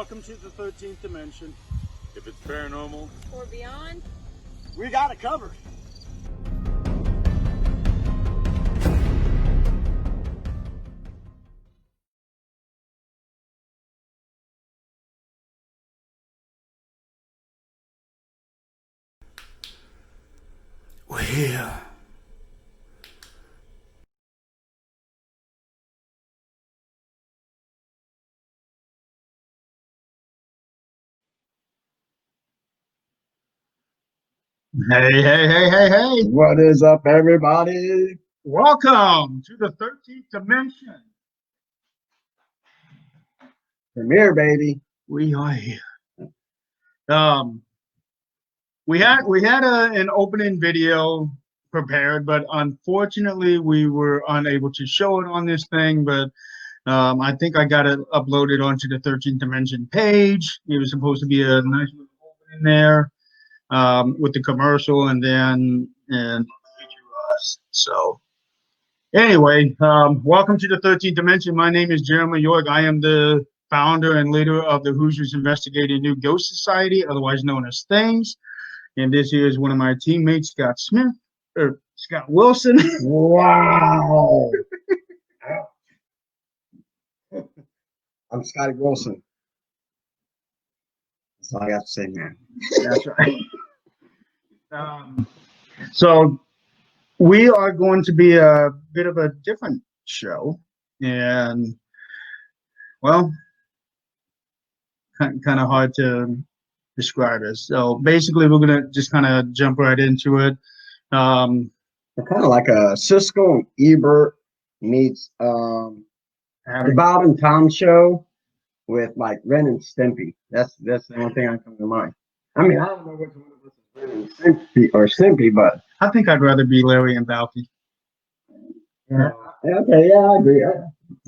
Welcome to the 13th dimension. If it's paranormal or beyond, we got it covered. We're here. Hey. What is up, everybody? Welcome to the 13th dimension. Premiere, baby. We are here. We had an opening video prepared, but unfortunately we were unable to show it on this thing. But I think I got it uploaded onto the 13th dimension page. It was supposed to be a nice little opening there with the commercial and us. So anyway, welcome to the 13th dimension. My name is Jeremy York. I am the founder and leader of the Hoosiers Investigating New Ghost Society, otherwise known as Things. And this here is one of my teammates, Scott Wilson. Wow. I'm Scotty Wilson. That's all I got to say, man. That's right. So we are going to be a bit of a different show, and well, kind of hard to describe it. So basically, we're gonna just kind of jump right into it. We're kind of like a Cisco and Ebert meets Bob and Tom show with like Ren and Stimpy. That's the only thing that comes to mind. I mean, I don't know which one of us is Ren and Stimpy, but I think I'd rather be Larry and Balky. Yeah. Okay, yeah, I agree.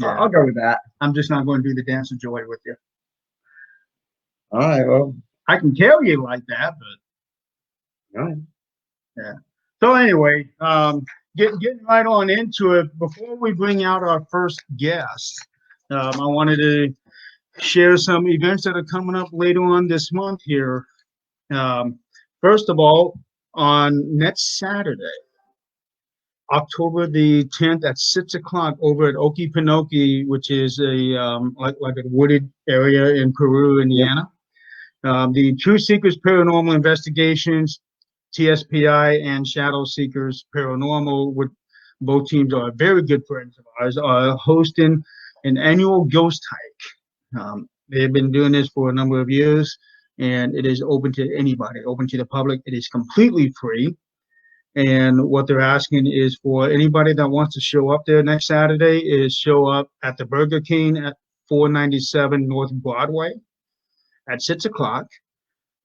I'll go with that. I'm just not going to do the dance of joy with you. All right, well, I can carry you like that, but all right. Yeah. So anyway, getting right on into it. Before we bring out our first guest, I wanted to share some events that are coming up later on this month here. First of all, on next Saturday, October the 10th at 6 o'clock over at Okefenokee, which is a like a wooded area in Peru, Indiana. Yep. The True Seekers Paranormal Investigations, TSPI, and Shadow Seekers Paranormal, with both teams are very good friends of ours, are hosting an annual ghost hike. They've been doing this for a number of years, and it is open to anybody, open to the public. It is completely free. And what they're asking is for anybody that wants to show up there next Saturday is show up at the Burger King at 497 North Broadway at 6 o'clock.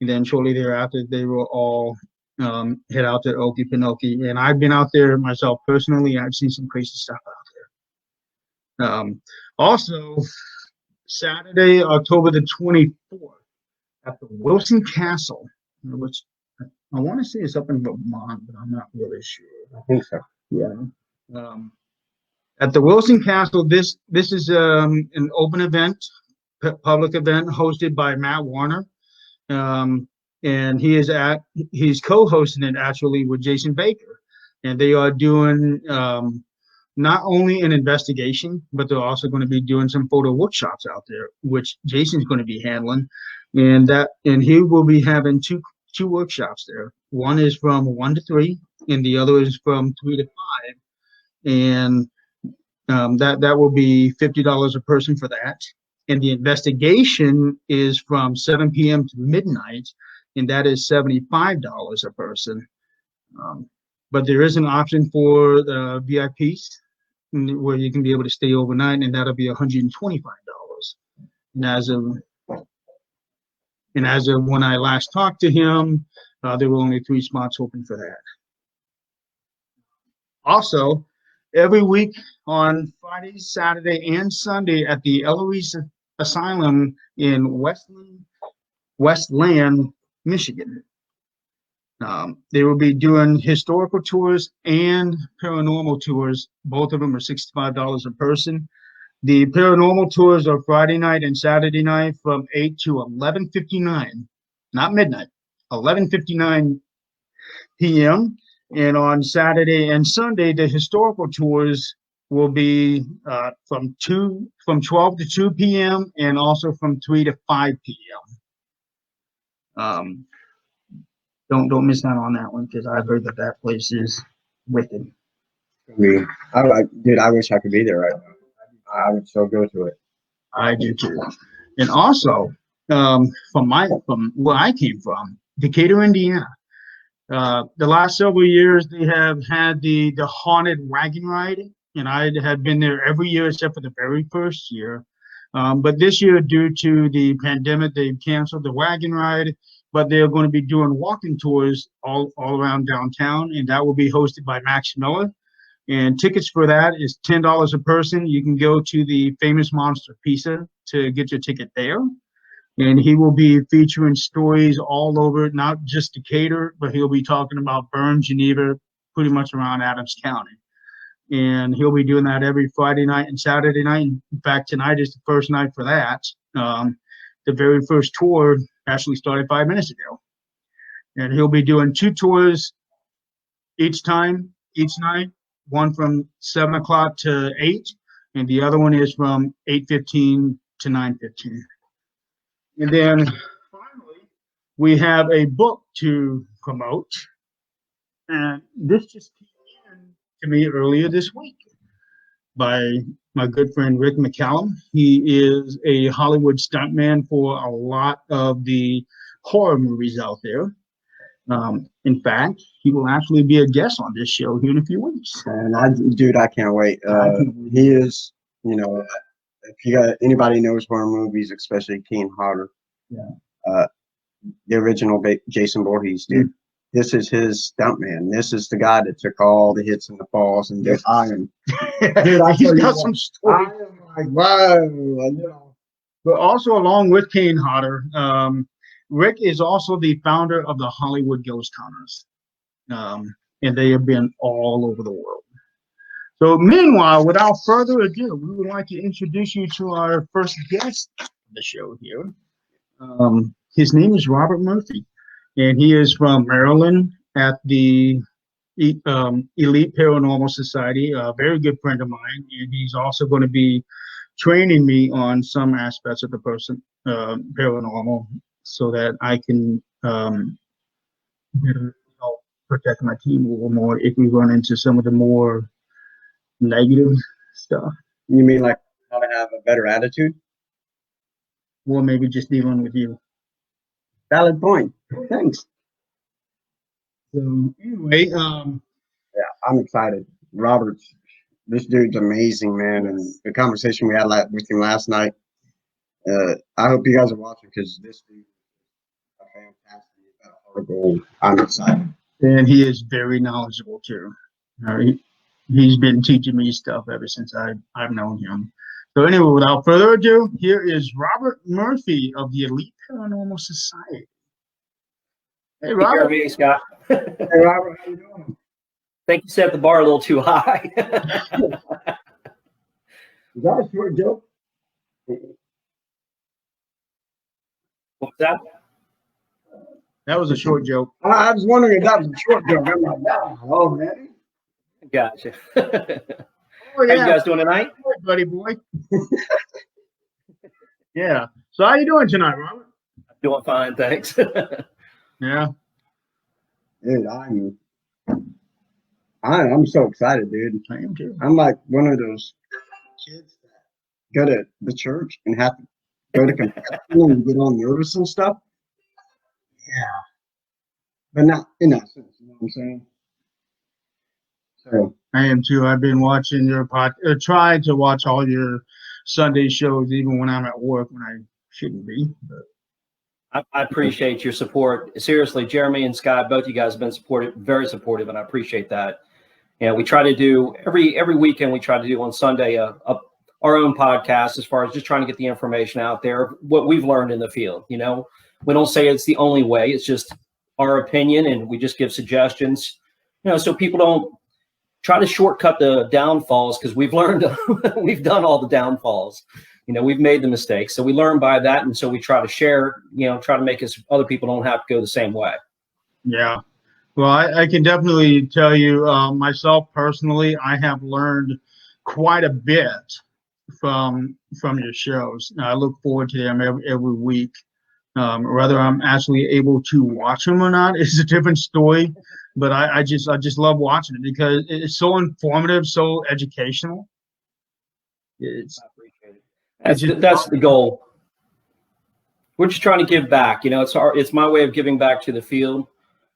And then shortly thereafter, they will all head out to Okefenokee. And I've been out there myself personally. I've seen some crazy stuff out there. Also, Saturday, October the 24th, at the Wilson Castle, which I want to say it's up in Vermont, but I'm not really sure. I think so. Yeah. At the Wilson Castle, this is an open event, public event hosted by Matt Warner, and he's co-hosting it actually with Jason Baker, and they are doing not only an investigation, but they're also going to be doing some photo workshops out there, which Jason's going to be handling, and he will be having two workshops there. One is from 1 to 3, and the other is from 3 to 5, and that will be $50 a person for that. And the investigation is from 7 p.m. to midnight, and that is $75 a person. But there is an option for the VIPs where you can be able to stay overnight, and that'll be $125. And as of when I last talked to him, there were only 3 spots open for that. Also, every week on Friday, Saturday, and Sunday at the Eloise Asylum in Westland, Michigan, they will be doing historical tours and paranormal tours. Both of them are $65 a person. The paranormal tours are Friday night and Saturday night from 8 to 11:59, not midnight, 11:59 p.m. And on Saturday and Sunday, the historical tours will be from 12 to 2 p.m. and also from 3 to 5 p.m. Don't miss out on that one because I've heard that place is wicked. Dude, I wish I could be there right now. I would so go to it. I do too. And also, from where I came from, Decatur, Indiana. The last several years, they have had the haunted wagon ride, and I had been there every year except for the very first year. But this year, due to the pandemic, they've canceled the wagon ride, but they're going to be doing walking tours all around downtown, and that will be hosted by Max Miller. And tickets for that is $10 a person. You can go to the Famous Monster Pizza to get your ticket there. And he will be featuring stories all over, not just Decatur, but he'll be talking about Bern, Geneva, pretty much around Adams County. And he'll be doing that every Friday night and Saturday night. In fact, tonight is the first night for that. The very first tour actually started 5 minutes ago. And he'll be doing 2 tours each night, one from 7 o'clock to 8, and the other one is from 8:15 to 9:15. And then finally, we have a book to promote. And this just came in to me earlier this week by my good friend Rick McCallum. He is a Hollywood stuntman for a lot of the horror movies out there. In fact, he will actually be a guest on this show here in a few weeks. And I can't wait. He is, if you got anybody knows horror movies, especially Kane Hodder, the original Jason Voorhees, dude. This is his stuntman. This is the guy that took all the hits and the falls and did iron. Dude, he's got some stories. I am like, wow. But also along with Kane Hodder, Rick is also the founder of the Hollywood Ghost Hunters, and they have been all over the world. So meanwhile, without further ado, we would like to introduce you to our first guest of the show here. His name is Robert Murphy, and he is from Maryland at the Elite Paranormal Society, a very good friend of mine, and he's also going to be training me on some aspects of the paranormal, so that I can better help protect my team a little more if we run into some of the more negative stuff. You mean like how to have a better attitude? Or maybe just dealing with you. Valid point. Thanks. So anyway, yeah, I'm excited. This dude's amazing, man. And the conversation we had with him last night, I hope you guys are watching because this dude is a fantastic article. I'm excited. And he is very knowledgeable too. He's been teaching me stuff ever since I've known him. So anyway, without further ado, here is Robert Murphy of the Elite Paranormal Society. Hey, Robert. Hey, Scott. Hey, Robert, how you doing? Think you set the bar a little too high. Is that a short joke? What was that? That was a short joke. I was wondering if that was a short joke. I'm like, oh, man. Gotcha. Oh, yeah. How you guys doing tonight? Hey, buddy boy. Yeah. So how you doing tonight, Robert? Doing fine, thanks. Yeah. Dude, I'm so excited, dude. I am too. I'm like one of those kids that go to the church and have to go to confession and get all nervous and stuff. Yeah. But not in that sense, you know what I'm saying? So I am too. I've been watching your tried to watch all your Sunday shows, even when I'm at work when I shouldn't be. But I appreciate your support. Seriously, Jeremy and Scott, both you guys have been very supportive, and I appreciate that. And we try to do every weekend. We try to do on Sunday our own podcast, as far as just trying to get the information out there, what we've learned in the field. We don't say it's the only way. It's just our opinion, and we just give suggestions. So people don't try to shortcut the downfalls, because we've learned, we've done all the downfalls. We've made the mistakes. So we learn by that. And so we try to share, try to make us, other people don't have to go the same way. Yeah. Well, I can definitely tell you, myself personally, I have learned quite a bit from your shows. I look forward to them every week. Whether I'm actually able to watch them or not is a different story. But I just love watching it because it's so informative, so educational. I appreciate it. That's the goal. We're just trying to give back. It's my way of giving back to the field.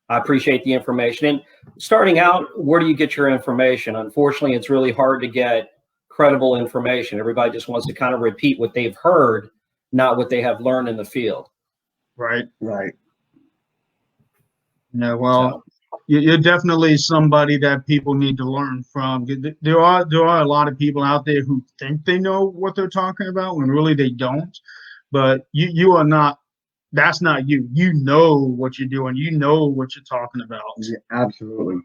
I appreciate the information. And starting out, where do you get your information? Unfortunately, it's really hard to get credible information. Everybody just wants to kind of repeat what they've heard, not what they have learned in the field. Right. Right. Yeah. Well, you're definitely somebody that people need to learn from. There are a lot of people out there who think they know what they're talking about when really they don't. But you are not. That's not you. You know what you're doing. You know what you're talking about. Yeah, absolutely.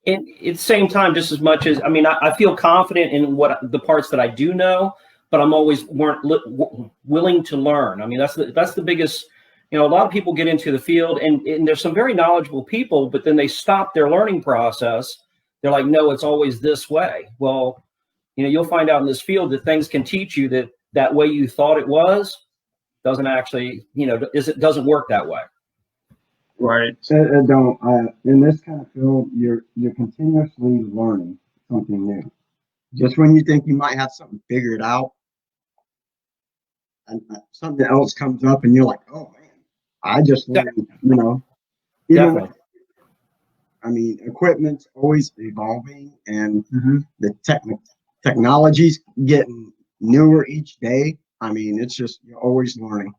And at the same time, just as much as, I feel confident in what the parts that I do know, but I'm always willing to learn. That's the biggest, a lot of people get into the field and there's some very knowledgeable people, but then they stop their learning process. They're like, no, it's always this way. Well, you'll find out in this field that things can teach you that way you thought it was doesn't actually, it doesn't work that way. Right. It don't. In this kind of field, you're continuously learning something new. Just when you think you might have something figured out, and something else comes up, and you're like, "Oh man, I just learned." Definitely. Equipment's always evolving, and the technology's getting newer each day. It's just you're always learning.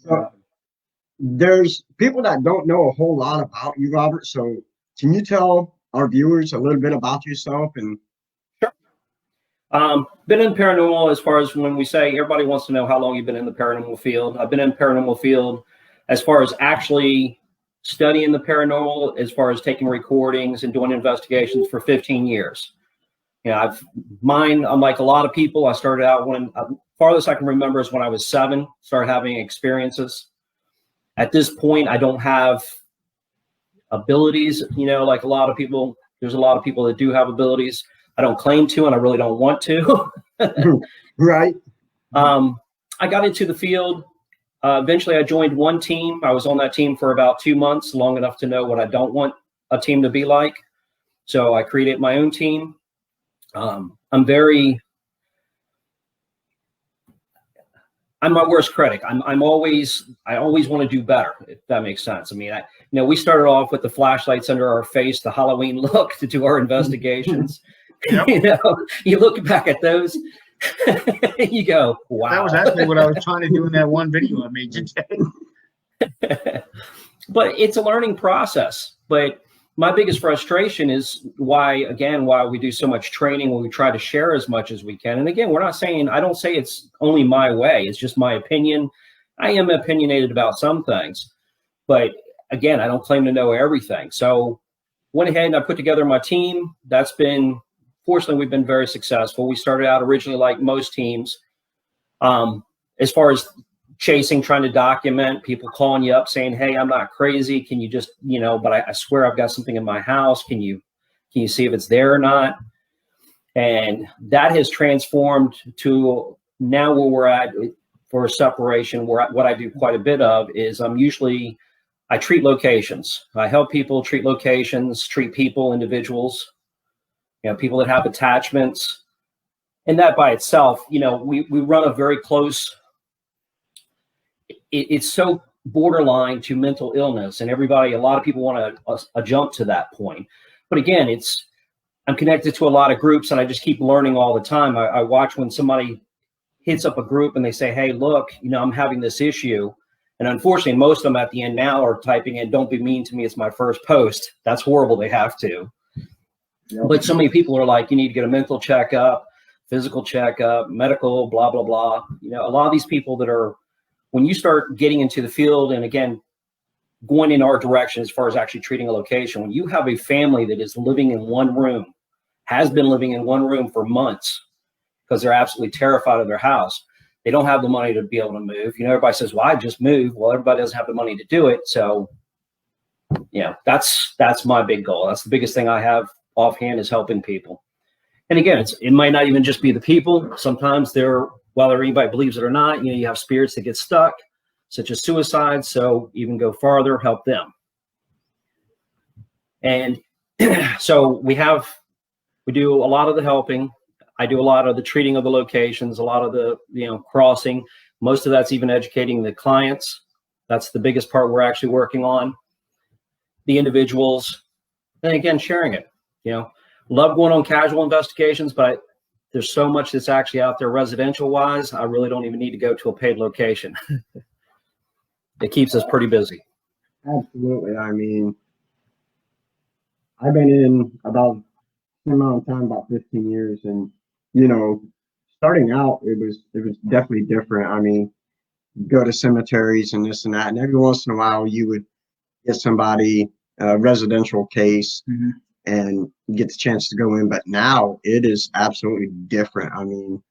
So there's people that don't know a whole lot about you, Robert. So can you tell our viewers a little bit about yourself? And sure. Been in paranormal, as far as when we say everybody wants to know how long you've been in the paranormal field. I've been in paranormal field as far as actually studying the paranormal, as far as taking recordings and doing investigations for 15 years. Unlike a lot of people, I started out when farthest I can remember is when I was 7, started having experiences. At this point, I don't have abilities, like a lot of people. There's a lot of people that do have abilities. I don't claim to, and I really don't want to. Right. I got into the field. Eventually, I joined one team. I was on that team for about 2 months, long enough to know what I don't want a team to be like. So I created my own team. I'm my worst critic. I always want to do better, if that makes sense. We started off with the flashlights under our face, the Halloween look to do our investigations. Yep. You look back at those, you go, wow. That was actually what I was trying to do in that one video I made today. But it's a learning process. But my biggest frustration is why we do so much training, when we try to share as much as we can. And again, I don't say it's only my way. It's just my opinion. I am opinionated about some things, but again, I don't claim to know everything. So went ahead and I put together my team. Fortunately, we've been very successful. We started out originally like most teams, as far as trying to document, people calling you up saying, hey, I'm not crazy. Can you just, but I swear I've got something in my house. Can you see if it's there or not? And that has transformed to now where we're at for separation, where what I do quite a bit of is I treat locations. I help people treat locations, treat people, individuals, people that have attachments. And that by itself, we run a very close, it's so borderline to mental illness, and a lot of people want to jump to that point. But again, I'm connected to a lot of groups, and I just keep learning all the time. I watch when somebody hits up a group and they say, hey, look, I'm having this issue. And unfortunately, most of them at the end now are typing in, don't be mean to me, it's my first post. That's horrible. They have to. Yep. But so many people are like, you need to get a mental checkup, physical checkup, medical, blah, blah, blah. A lot of these people that are, when you start getting into the field, and again, going in our direction as far as actually treating a location. When you have a family that is living in one room, has been living in one room for months because they're absolutely terrified of their house, they don't have the money to be able to move. You know, everybody says, well, I just moved. Well, everybody doesn't have the money to do it. So, yeah, that's my big goal. That's the biggest thing I have offhand, is helping people. And again, it might not even just be the people. Sometimes whether anybody believes it or not, you know, you have spirits that get stuck, such as suicide. So even go farther, help them. And so we do a lot of the helping. I do a lot of the treating of the locations, a lot of the, you know, crossing. Most of that's even educating the clients. That's the biggest part we're actually working on. The individuals, and again, sharing it. You know, love going on casual investigations, but there's so much that's actually out there residential wise. I really don't even need to go to a paid location. It keeps us pretty busy. Absolutely. I mean, I've been in about the amount of time, about 15 years, and you know, starting out, it was definitely different. I mean, go to cemeteries and this and that, and every once in a while, you would get somebody a residential case and get the chance to go in. But now it is absolutely different. I mean,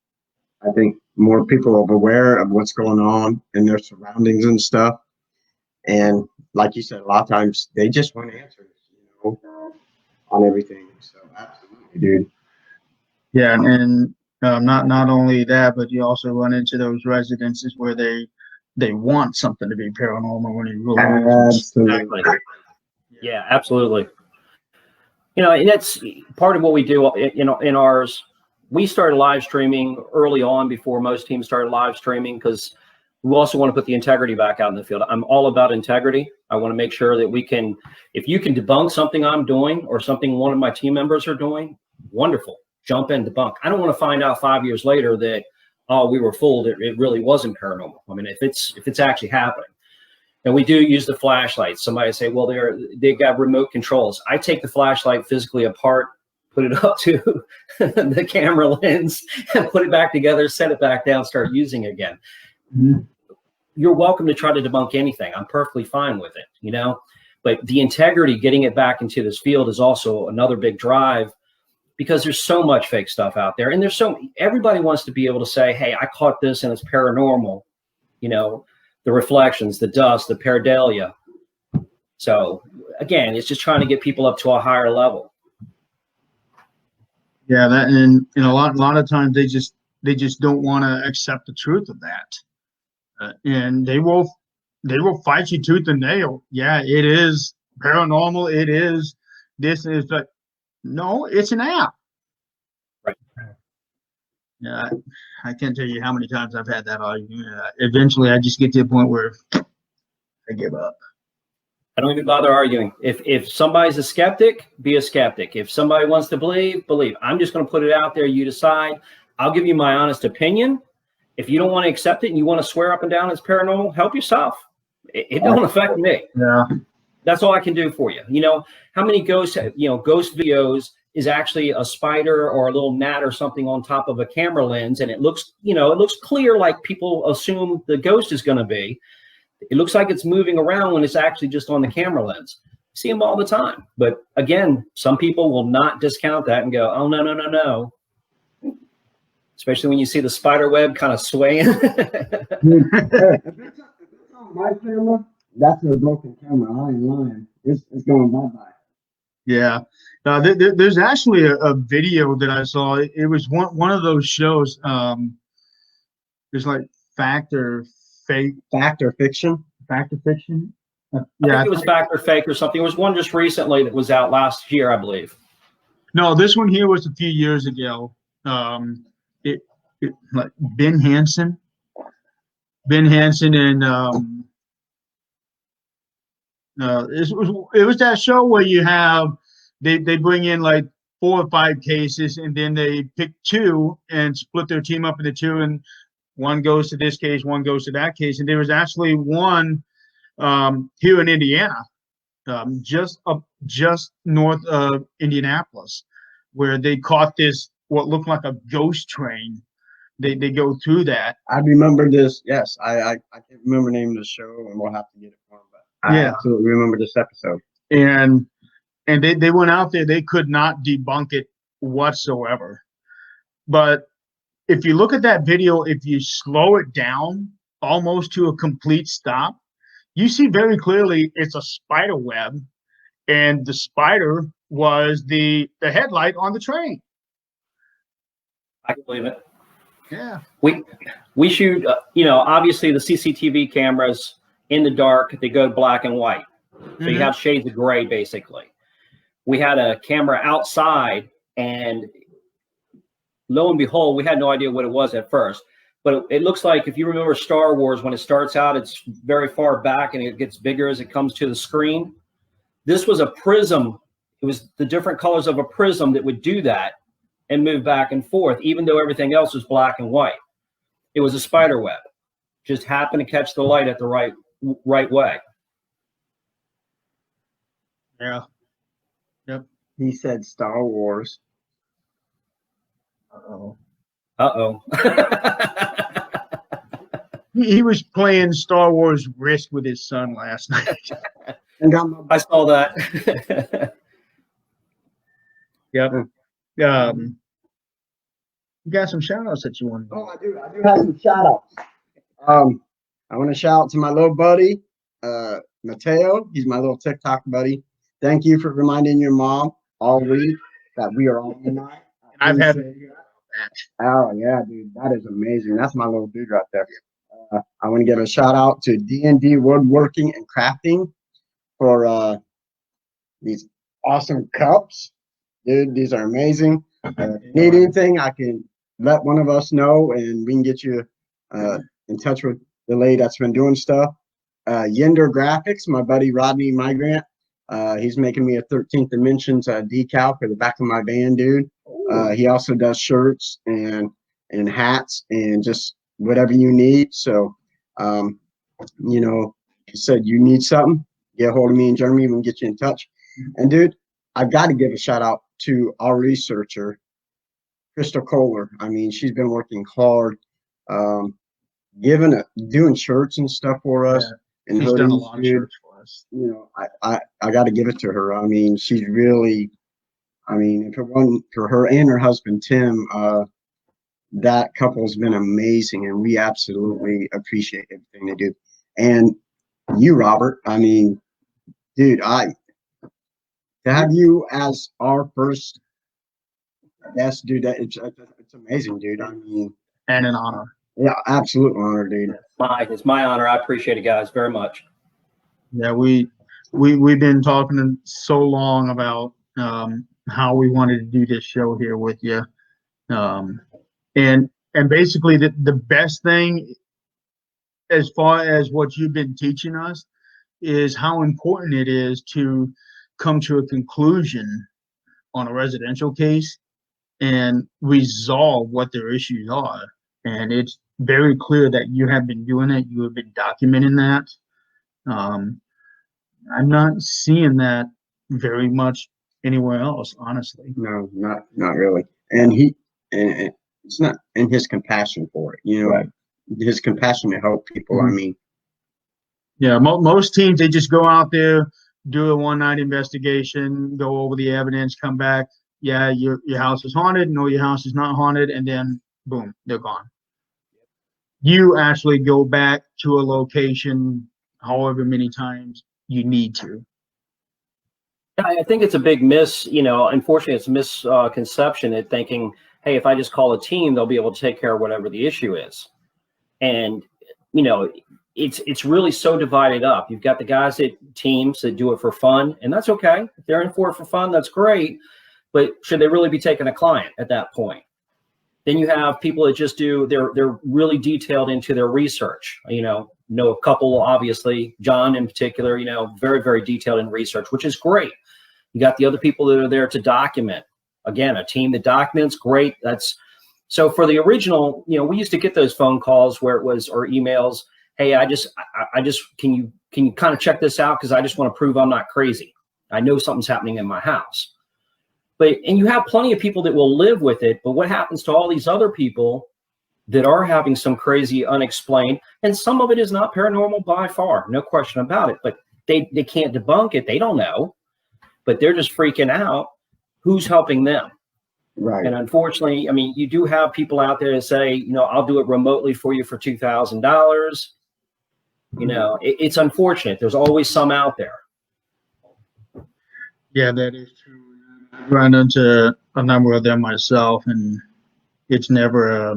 I think more people are aware of what's going on in their surroundings and stuff. And like you said, a lot of times they just want answers, you know, on everything. So absolutely, dude. Yeah, and not only that, but you also run into those residences where they want something to be paranormal when you really Absolutely. Yeah, absolutely. You know, and that's part of what we do. You know, in ours, we started live streaming early on before most teams started live streaming, because we also want to put the integrity back out in the field. I'm all about integrity. I want to make sure that if you can debunk something I'm doing or something one of my team members are doing, wonderful. Jump in, debunk. I don't want to find out 5 years later that, oh, we were fooled. It really wasn't paranormal. I mean, if it's actually happening. And we do use the flashlight. Somebody say, well, they got remote controls. I take the flashlight physically apart, put it up to the camera lens, and put it back together, set it back down, start using it again. You're welcome to try to debunk anything. I'm perfectly fine with it, you know. But the integrity, getting it back into this field, is also another big drive, because there's so much fake stuff out there, and everybody wants to be able to say, hey, I caught this and it's paranormal, you know. The reflections, the dust, the pareidolia. So again, it's just trying to get people up to a higher level. Yeah, that and a lot of times they just don't want to accept the truth of that, and they will fight you tooth and nail. Yeah, it is paranormal. It is this is but no, it's an app. Right. Yeah, I can't tell you how many times I've had that argument. Eventually, I just get to a point where I give up. I don't even bother arguing. If somebody's a skeptic, be a skeptic. If somebody wants to believe, believe. I'm just going to put it out there. You decide. I'll give you my honest opinion. If you don't want to accept it and you want to swear up and down it's paranormal, help yourself. It don't affect me. Yeah. That's all I can do for you. You know, how many ghost videos is actually a spider or a little gnat or something on top of a camera lens, and it looks clear, like people assume the ghost is going to be. It looks like it's moving around when it's actually just on the camera lens. See them all the time. But again, some people will not discount that and go, oh, no. Especially when you see the spider web kind of swaying. If it's on my camera, that's a broken camera. I ain't lying. It's going bye-bye. Yeah. There's actually a video that I saw. It was one of those shows. There's like fact or fiction. I think it was fact or fake or something. There was one just recently that was out last year, I believe. No, this one here was a few years ago. It like Ben Hansen and it was that show where you have they bring in like 4 or 5 cases, and then they pick 2 and split their team up into 2, and one goes to this case, one goes to that case. And there was actually one here in Indiana, just north of Indianapolis, where they caught this what looked like a ghost train. They go through that. I remember this. Yes, I can't remember the name of the show, and we'll have to get it for him. But I Yeah. absolutely remember this episode. And they went out there, they could not debunk it whatsoever. But if you look at that video, if you slow it down almost to a complete stop, you see very clearly it's a spider web, and the spider was the headlight on the train. I can believe it. Yeah. We shoot, obviously the CCTV cameras in the dark, they go black and white. So you have shades of gray, basically. We had a camera outside, and lo and behold, we had no idea what it was at first. But it looks like, if you remember Star Wars, when it starts out, it's very far back and it gets bigger as it comes to the screen. This was a prism. It was the different colors of a prism that would do that and move back and forth, even though everything else was black and white. It was a spider web. Just happened to catch the light at the right way. Yeah. Yep. He said Star Wars. Uh-oh. Uh-oh. He was playing Star Wars Risk with his son last night. I saw that. Yep. You got some shout outs that you want to do? Oh, I do have some shout outs. I want to shout out to my little buddy, Mateo. He's my little TikTok buddy. Thank you for reminding your mom all week that we are on tonight. I've had that. Oh yeah, dude, that is amazing. That's my little dude right there. I want to give a shout out to D&D Woodworking and Crafting for these awesome cups. Dude, these are amazing. Need anything, I can let one of us know, and we can get you in touch with the lady that's been doing stuff. Yender Graphics, my buddy Rodney Migrant. He's making me a 13th Dimensions decal for the back of my van, dude. He also does shirts and hats and just whatever you need. So, he said you need something, get a hold of me and Jeremy. We can get you in touch. And dude, I've got to give a shout out to our researcher, Crystal Kohler. I mean, she's been working hard, doing shirts and stuff for us. Yeah. And she's done a lot of shirts for us. I got to give it to her. I mean, she's really, if it wasn't for her and her husband, Tim, that couple has been amazing, and we absolutely appreciate everything they do. And you, Robert, dude, to have you as our first guest, dude, it's amazing, dude. And an honor. Yeah, absolute honor, dude. It's my honor. I appreciate it, guys, very much. Yeah, we've been talking so long about how we wanted to do this show here with you, and basically the best thing, as far as what you've been teaching us, is how important it is to come to a conclusion on a residential case and resolve what their issues are. And it's very clear that you have been doing it. You have been documenting that. I'm not seeing that very much anywhere else, honestly. No, not really. And it's not in his compassion for it, right. His compassion to help people. Mm-hmm. Yeah, most teams, they just go out there, do a one-night investigation, go over the evidence, come back. Yeah, your house is haunted. No, your house is not haunted, and then boom, they're gone. You actually go back to a location however many times you need to. I think it's a big unfortunately, it's a misconception at thinking, hey, if I just call a team, they'll be able to take care of whatever the issue is. And, it's really so divided up. You've got the guys at teams that do it for fun, and that's okay. If they're in for it for fun, that's great. But should they really be taking a client at that point? Then you have people that just they're really detailed into their research. Know a couple, obviously, John in particular, very, very detailed in research, which is great. You got the other people that are there to document. Again, a team that documents, great. So for the original, we used to get those phone calls or emails. Hey, I just can you kind of check this out? Because I just want to prove I'm not crazy. I know something's happening in my house. And you have plenty of people that will live with it. But what happens to all these other people that are having some crazy unexplained, and some of it is not paranormal by far, no question about it. But they can't debunk it. They don't know, but they're just freaking out. Who's helping them? Right. And unfortunately, I mean, you do have people out there that say, you know, I'll do it remotely for you for $2,000. You know, it's unfortunate. There's always some out there. Yeah, that is true. I've run into a number of them myself, and it's never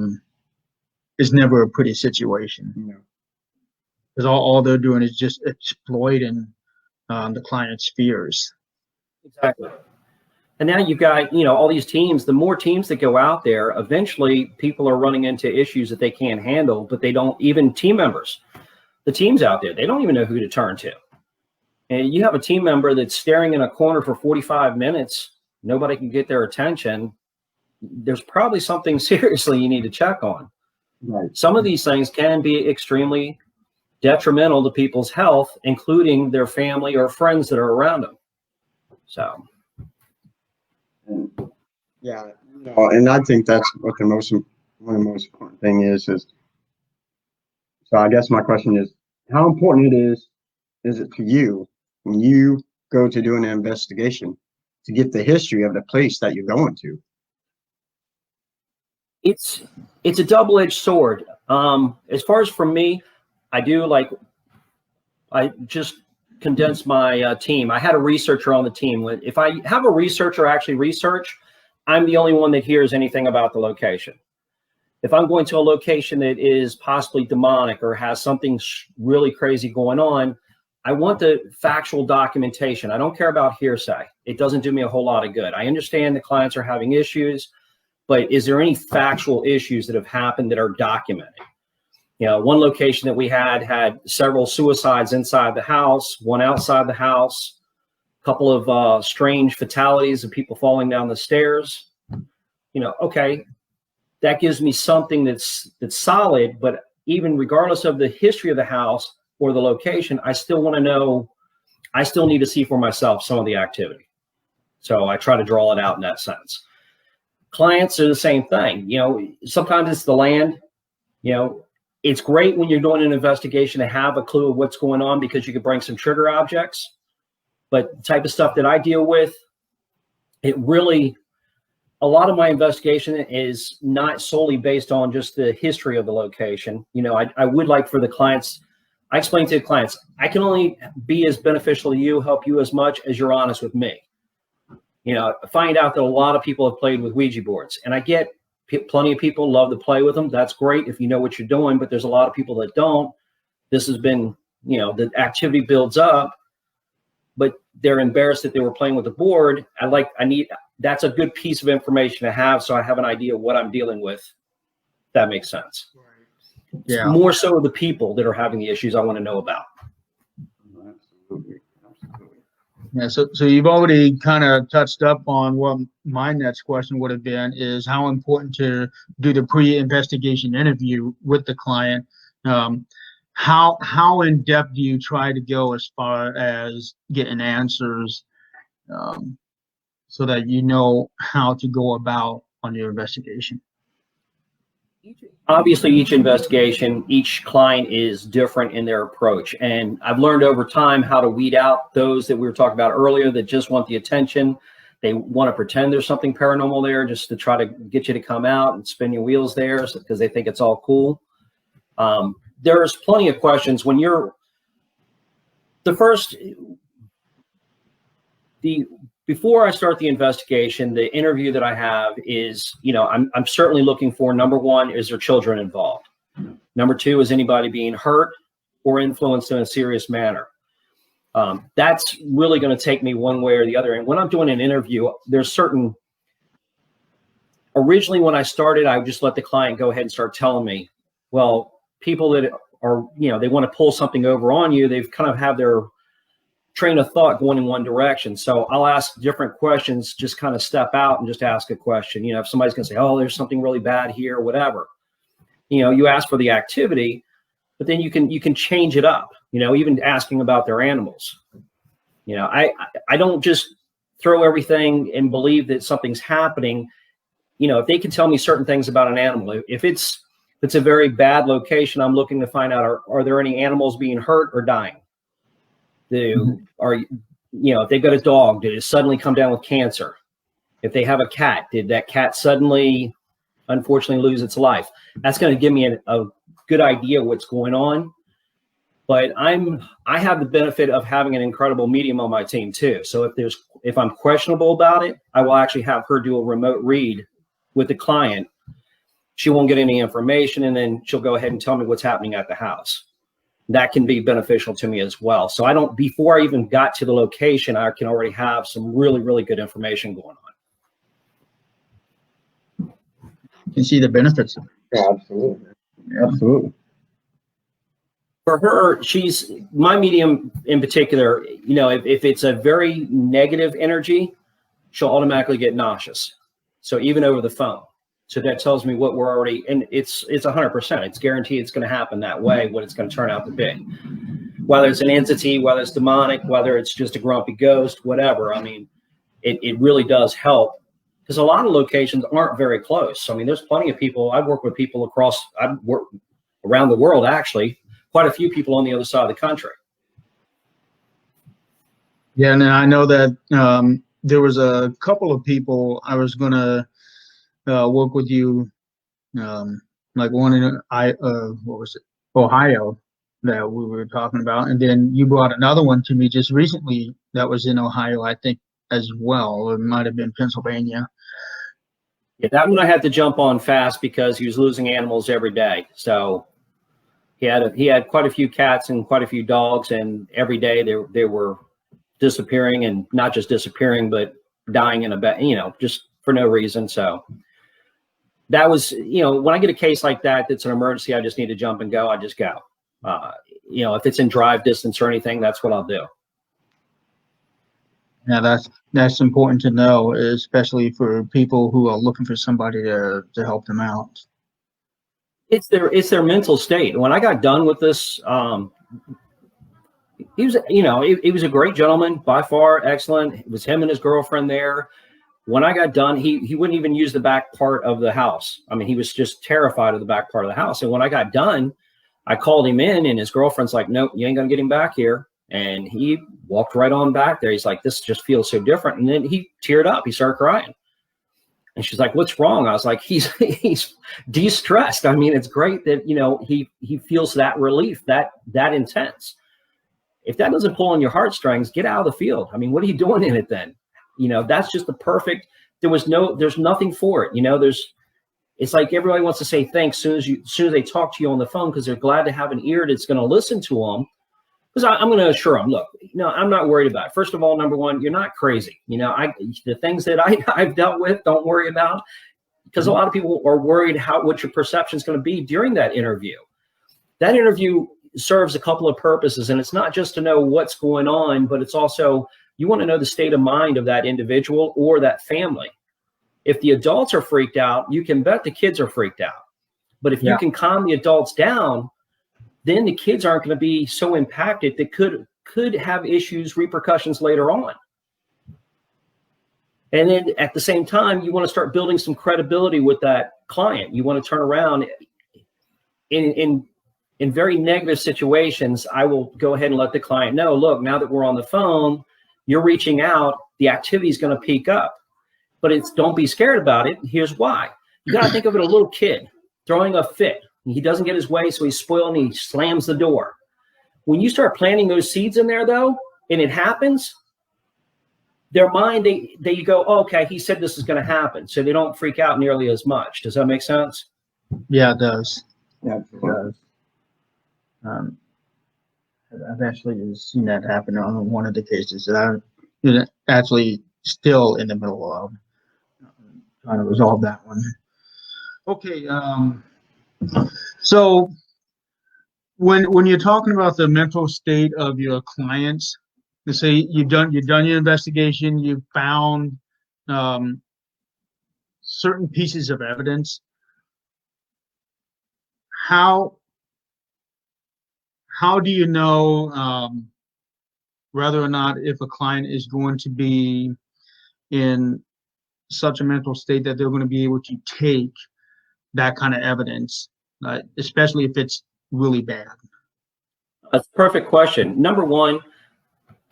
a pretty situation. You know. Because all they're doing is just exploiting the client's fears. Exactly. And now you've got, you know, all these teams. The more teams that go out there, eventually people are running into issues that they can't handle, but they don't, even team members, the teams out there, they don't even know who to turn to. And you have a team member that's staring in a corner for 45 minutes, nobody can get their attention. There's probably something seriously you need to check on. Right. Some of these things can be extremely detrimental to people's health, including their family or friends that are around them. So. And, yeah, you know, and I think that's what one of the most important thing is. So I guess my question is, how important is it to you when you go to do an investigation to get the history of the place that you're going to? It's a double-edged sword. As far as for me, I just condensed my team. I had a researcher on the team. If I have a researcher actually research, I'm the only one that hears anything about the location. If I'm going to a location that is possibly demonic or has something really crazy going on, I want the factual documentation. I don't care about hearsay. It doesn't do me a whole lot of good. I understand the clients are having issues, but is there any factual issues that have happened that are documented? You know, one location that we had several suicides inside the house, one outside the house, a couple of strange fatalities of people falling down the stairs. You know, okay, that gives me something that's solid, but even regardless of the history of the house or the location, I still want to know, I still need to see for myself some of the activity. So I try to draw it out in that sense. Clients are the same thing. You know, sometimes it's the land. You know, it's great when you're doing an investigation to have a clue of what's going on because you can bring some trigger objects. But the type of stuff that I deal with, it really, a lot of my investigation is not solely based on just the history of the location. You know, I would like for the clients, I explain to the clients, I can only be as beneficial to you, help you as much as you're honest with me. You know, I find out that a lot of people have played with Ouija boards, and I get plenty of people love to play with them. That's great if you know what you're doing, but there's a lot of people that don't. This has been, you know, the activity builds up, but they're embarrassed that they were playing with the board. That's a good piece of information to have, so I have an idea of what I'm dealing with. That makes sense. Yeah. More so the people that are having the issues I want to know about. Absolutely. Absolutely. Yeah, so you've already kind of touched up on what my next question would have been, is how important to do the pre-investigation interview with the client. How in depth do you try to go as far as getting answers, so that you know how to go about on your investigation? Obviously, each investigation, each client is different in their approach. And I've learned over time how to weed out those that we were talking about earlier that just want the attention. They want to pretend there's something paranormal there just to try to get you to come out and spin your wheels there because they think it's all cool. There's plenty of questions when you're before I start the investigation, the interview that I have is, you know, I'm certainly looking for, number one, is there children involved? Number two, is anybody being hurt or influenced in a serious manner? That's really going to take me one way or the other. And when I'm doing an interview, originally when I started, I would just let the client go ahead and start telling me, well, people that are, you know, they want to pull something over on you, they've kind of have their train of thought going in one direction. So I'll ask different questions, just kind of step out and just ask a question. You know, if somebody's going to say, oh, there's something really bad here, whatever, you know, you ask for the activity, but then you can change it up, you know, even asking about their animals. You know, I don't just throw everything and believe that something's happening. You know, if they can tell me certain things about an animal, if it's a very bad location, I'm looking to find out, are there any animals being hurt or dying? Are, if they've got a dog, did it suddenly come down with cancer? If they have a cat, did that cat suddenly, unfortunately, lose its life? That's going to give me a good idea of what's going on. But I have the benefit of having an incredible medium on my team too. So if I'm questionable about it, I will actually have her do a remote read with the client. She won't get any information, and then she'll go ahead and tell me what's happening at the house. That can be beneficial to me as well. So before I even got to the location, I can already have some really, really good information going on. You can see the benefits of it. Yeah, absolutely. Absolutely. For her, she's my medium in particular. If it's a very negative energy, she'll automatically get nauseous. So even over the phone. So that tells me what we're already, and it's 100%. It's guaranteed it's going to happen that way, what it's going to turn out to be. Whether it's an entity, whether it's demonic, whether it's just a grumpy ghost, whatever. I mean, it really does help, because a lot of locations aren't very close. I mean, there's plenty of people. I've worked with people I've worked around the world, actually. Quite a few people on the other side of the country. Yeah, and I know that there was a couple of people I was going to work with you, like one in what was it, Ohio, that we were talking about, and then you brought another one to me just recently that was in Ohio, I think, as well. It might have been Pennsylvania. Yeah, that one I had to jump on fast because he was losing animals every day. So he had quite a few cats and quite a few dogs, and every day they were disappearing, and not just disappearing, but dying in a bed, just for no reason. So that was, when I get a case like that, that's an emergency, I just need to jump and go. I just go. If it's in drive distance or anything, that's what I'll do. Yeah, that's important to know, especially for people who are looking for somebody to help them out. It's their mental state. When I got done with this, he was, he was a great gentleman, by far, excellent. It was him and his girlfriend there. When I got done, he wouldn't even use the back part of the house. I mean, he was just terrified of the back part of the house. And when I got done, I called him in, and his girlfriend's like, "Nope, you ain't gonna get him back here." And he walked right on back there. He's like, "This just feels so different." And then he teared up. He started crying. And she's like, "What's wrong?" I was like, he's de-stressed. I mean, it's great that, he feels that relief, that intense. If that doesn't pull on your heartstrings, get out of the field. I mean, what are you doing in it then? That's just the perfect, there's nothing for it. It's like everybody wants to say thanks soon as they talk to you on the phone, because they're glad to have an ear that's going to listen to them. Because I'm going to assure them, look, I'm not worried about it. First of all, number one, you're not crazy. The things that I've dealt with, don't worry about, because a lot of people are worried what your perception is going to be during that interview. That interview serves a couple of purposes, and it's not just to know what's going on, but it's also, you want to know the state of mind of that individual or that family. If the adults are freaked out, you can bet the kids are freaked out. But if you can calm the adults down, then the kids aren't going to be so impacted that could have issues, repercussions later on. And then at the same time, you want to start building some credibility with that client. You want to turn around in very negative situations. I will go ahead and let the client know, look, now that we're on the phone, you're reaching out, the activity is going to peak up. But don't be scared about it. Here's why. You got to think of it a little kid throwing a fit. He doesn't get his way, so he's spoiled and he slams the door. When you start planting those seeds in there, though, and it happens, their mind, they go, oh, okay, he said this is going to happen. So they don't freak out nearly as much. Does that make sense? Yeah, it does. Yeah, It does. I've actually seen that happen on one of the cases that I'm actually still in the middle of trying to resolve that one. Okay, so when you're talking about the mental state of your clients, let's say you've done your investigation, you've found certain pieces of evidence. How do you know whether or not if a client is going to be in such a mental state that they're going to be able to take that kind of evidence, especially if it's really bad? That's a perfect question. Number one,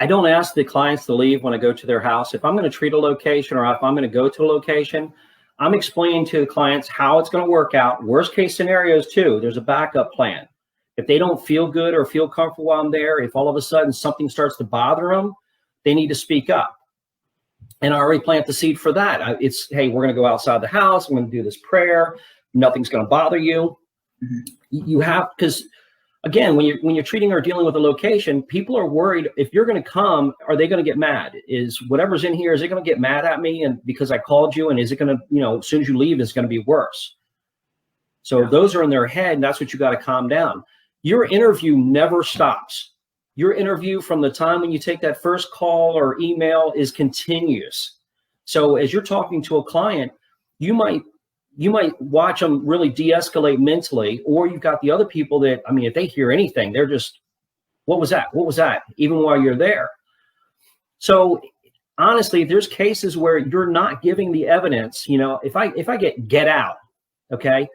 I don't ask the clients to leave when I go to their house. If I'm going to treat a location or if I'm going to go to a location, I'm explaining to the clients how it's going to work out. Worst case scenarios too, there's a backup plan. If they don't feel good or feel comfortable while I'm there, if all of a sudden something starts to bother them, they need to speak up. And I already plant the seed for that. It's, hey, we're going to go outside the house. I'm going to do this prayer. Nothing's going to bother you. You have, because again, when you're treating or dealing with a location, people are worried if you're going to come, are they going to get mad? Is whatever's in here, is it going to get mad at me? And because I called you, and is it going to, as soon as you leave, it's going to be worse. So those are in their head, and that's what you got to calm down. Your interview never stops. Your interview from the time when you take that first call or email is continuous. So as you're talking to a client, you might watch them really de-escalate mentally, or you've got the other people that, I mean, if they hear anything, they're just, what was that? What was that? Even while you're there. So honestly, there's cases where you're not giving the evidence. If I get out, okay,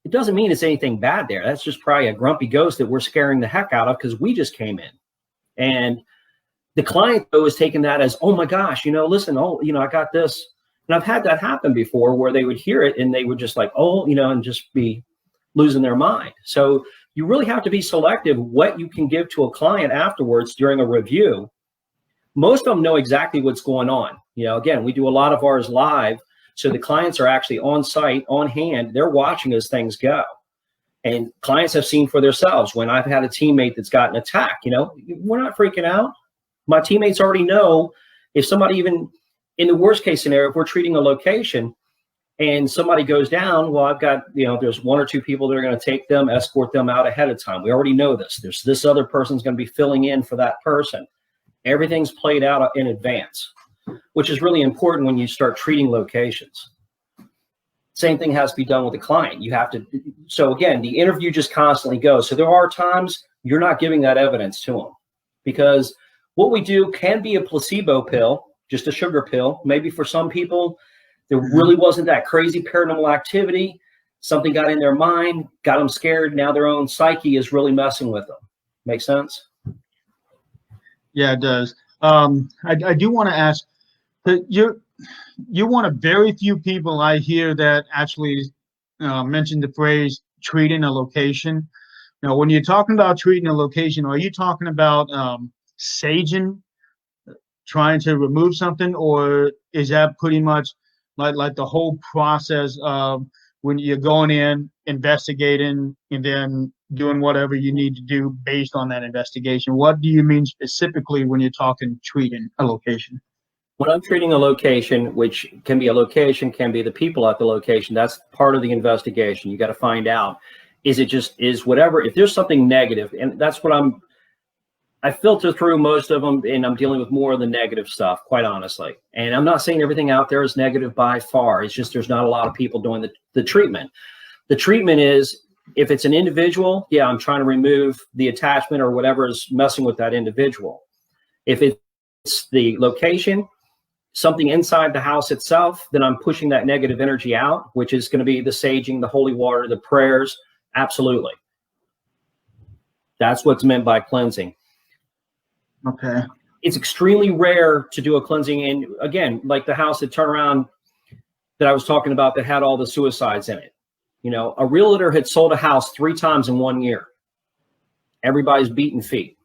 it doesn't mean it's anything bad there. That's just probably a grumpy ghost that we're scaring the heck out of because we just came in. And the client, though, is taking that as, oh my gosh, listen, I got this. And I've had that happen before where they would hear it and they would just like, and just be losing their mind. So you really have to be selective what you can give to a client afterwards during a review. Most of them know exactly what's going on. Again, we do a lot of ours live. So the clients are actually on site, on hand. They're watching as things go. And clients have seen for themselves when I've had a teammate that's gotten attacked, we're not freaking out. My teammates already know if somebody, even in the worst case scenario, if we're treating a location and somebody goes down, well, I've got, there's one or two people that are going to take them, escort them out ahead of time. We already know this. There's this other person's going to be filling in for that person. Everything's played out in advance, which is really important when you start treating locations. Same thing has to be done with the client. You have to, so again, the interview just constantly goes. So there are times you're not giving that evidence to them because what we do can be a placebo pill, just a sugar pill. Maybe for some people, there really wasn't that crazy paranormal activity. Something got in their mind, got them scared. Now their own psyche is really messing with them. Make sense? Yeah, it does. I do want to ask, you're one of very few people I hear that actually mention the phrase treating a location. Now, when you're talking about treating a location, are you talking about saging, trying to remove something, or is that pretty much like the whole process of when you're going in, investigating, and then doing whatever you need to do based on that investigation? What do you mean specifically when you're talking treating a location? When I'm treating a location, which can be a location, can be the people at the location, that's part of the investigation. You got to find out, is whatever, if there's something negative, and that's what I filter through most of them, and I'm dealing with more of the negative stuff, quite honestly. And I'm not saying everything out there is negative by far. It's just there's not a lot of people doing the treatment. The treatment is, if it's an individual, yeah, I'm trying to remove the attachment or whatever is messing with that individual. If it's the location, something inside the house itself, then I'm pushing that negative energy out, which is going to be the saging, the holy water, the prayers. Absolutely. That's what's meant by cleansing. Okay. It's extremely rare to do a cleansing. And again, like the house that turned around that I was talking about that had all the suicides in it. A realtor had sold a house 3 times in 1 year. Everybody's beating feet.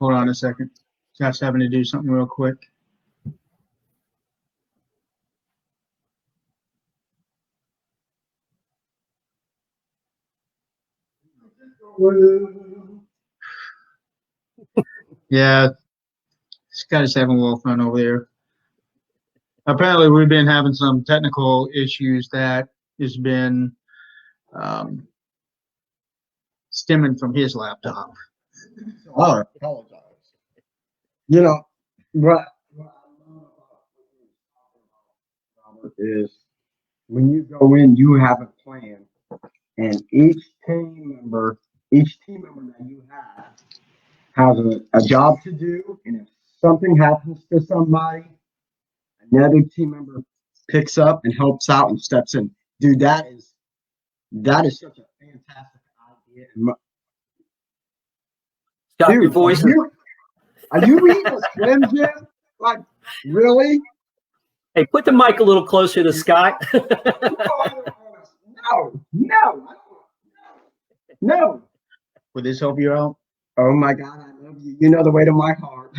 Hold on a second. Just having to do something real quick. Yeah, this guy's having a little fun over there. Apparently, we've been having some technical issues that has been stemming from his laptop. I apologize. What I love about Robert is when you go in, you have a plan, and each team member that you have has a job to do, and if something happens to somebody, another team member picks up and helps out and steps in. Dude, that is such a fantastic idea. Got your voice. Are you eating a Slim Jim? Like, really? Hey, put the mic a little closer to Scott. No. Would this help you out? Oh my God, I love you. You know the way to my heart.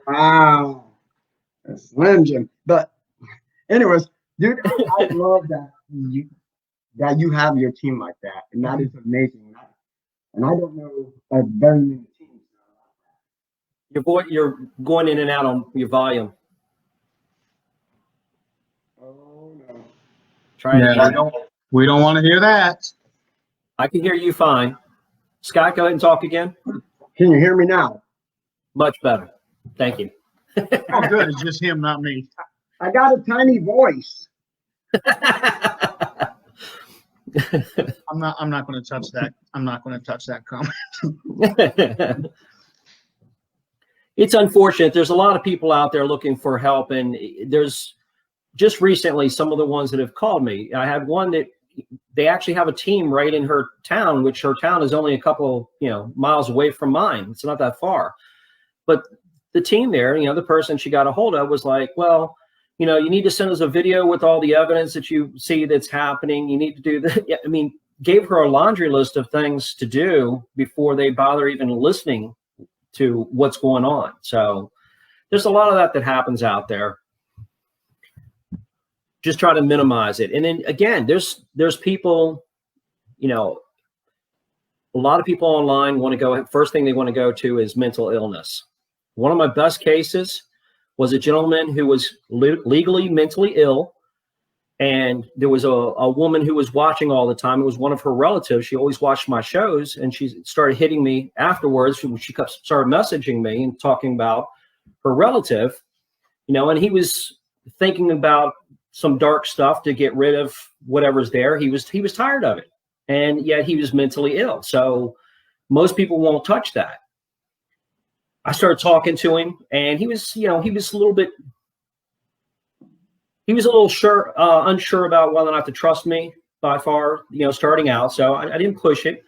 Wow. A Slim Jim. But anyways, dude, I love that you have your team like that. And that is amazing. And I don't know very many teams. You're going in and out on your volume. Oh no. Try it Yeah, again. we don't want to hear that. I can hear you fine. Scott, go ahead and talk again. Can you hear me now? Much better. Thank you. Oh, good. It's just him, not me. I got a tiny voice. I'm not going to touch that. I'm not going to touch that comment. It's unfortunate. There's a lot of people out there looking for help, and there's just recently some of the ones that have called me. I had one that they actually have a team right in her town, which her town is only a couple, miles away from mine. It's not that far, but the team there, the person she got a hold of was like, well, you need to send us a video with all the evidence that you see that's happening. You need to do that. I mean, gave her a laundry list of things to do before they bother even listening to what's going on. So there's a lot of that happens out there. Just try to minimize it. And then again, there's people, a lot of people online want to go, first thing they want to go to is mental illness. One of my best cases was a gentleman who was legally mentally ill. And there was a woman who was watching all the time. It was one of her relatives. She always watched my shows, and she started hitting me afterwards. She started messaging me and talking about her relative, and he was thinking about some dark stuff to get rid of whatever's there. He was tired of it, and yet he was mentally ill. So most people won't touch that. I started talking to him, and he was a little unsure about whether or not to trust me by far, starting out. So I didn't push it,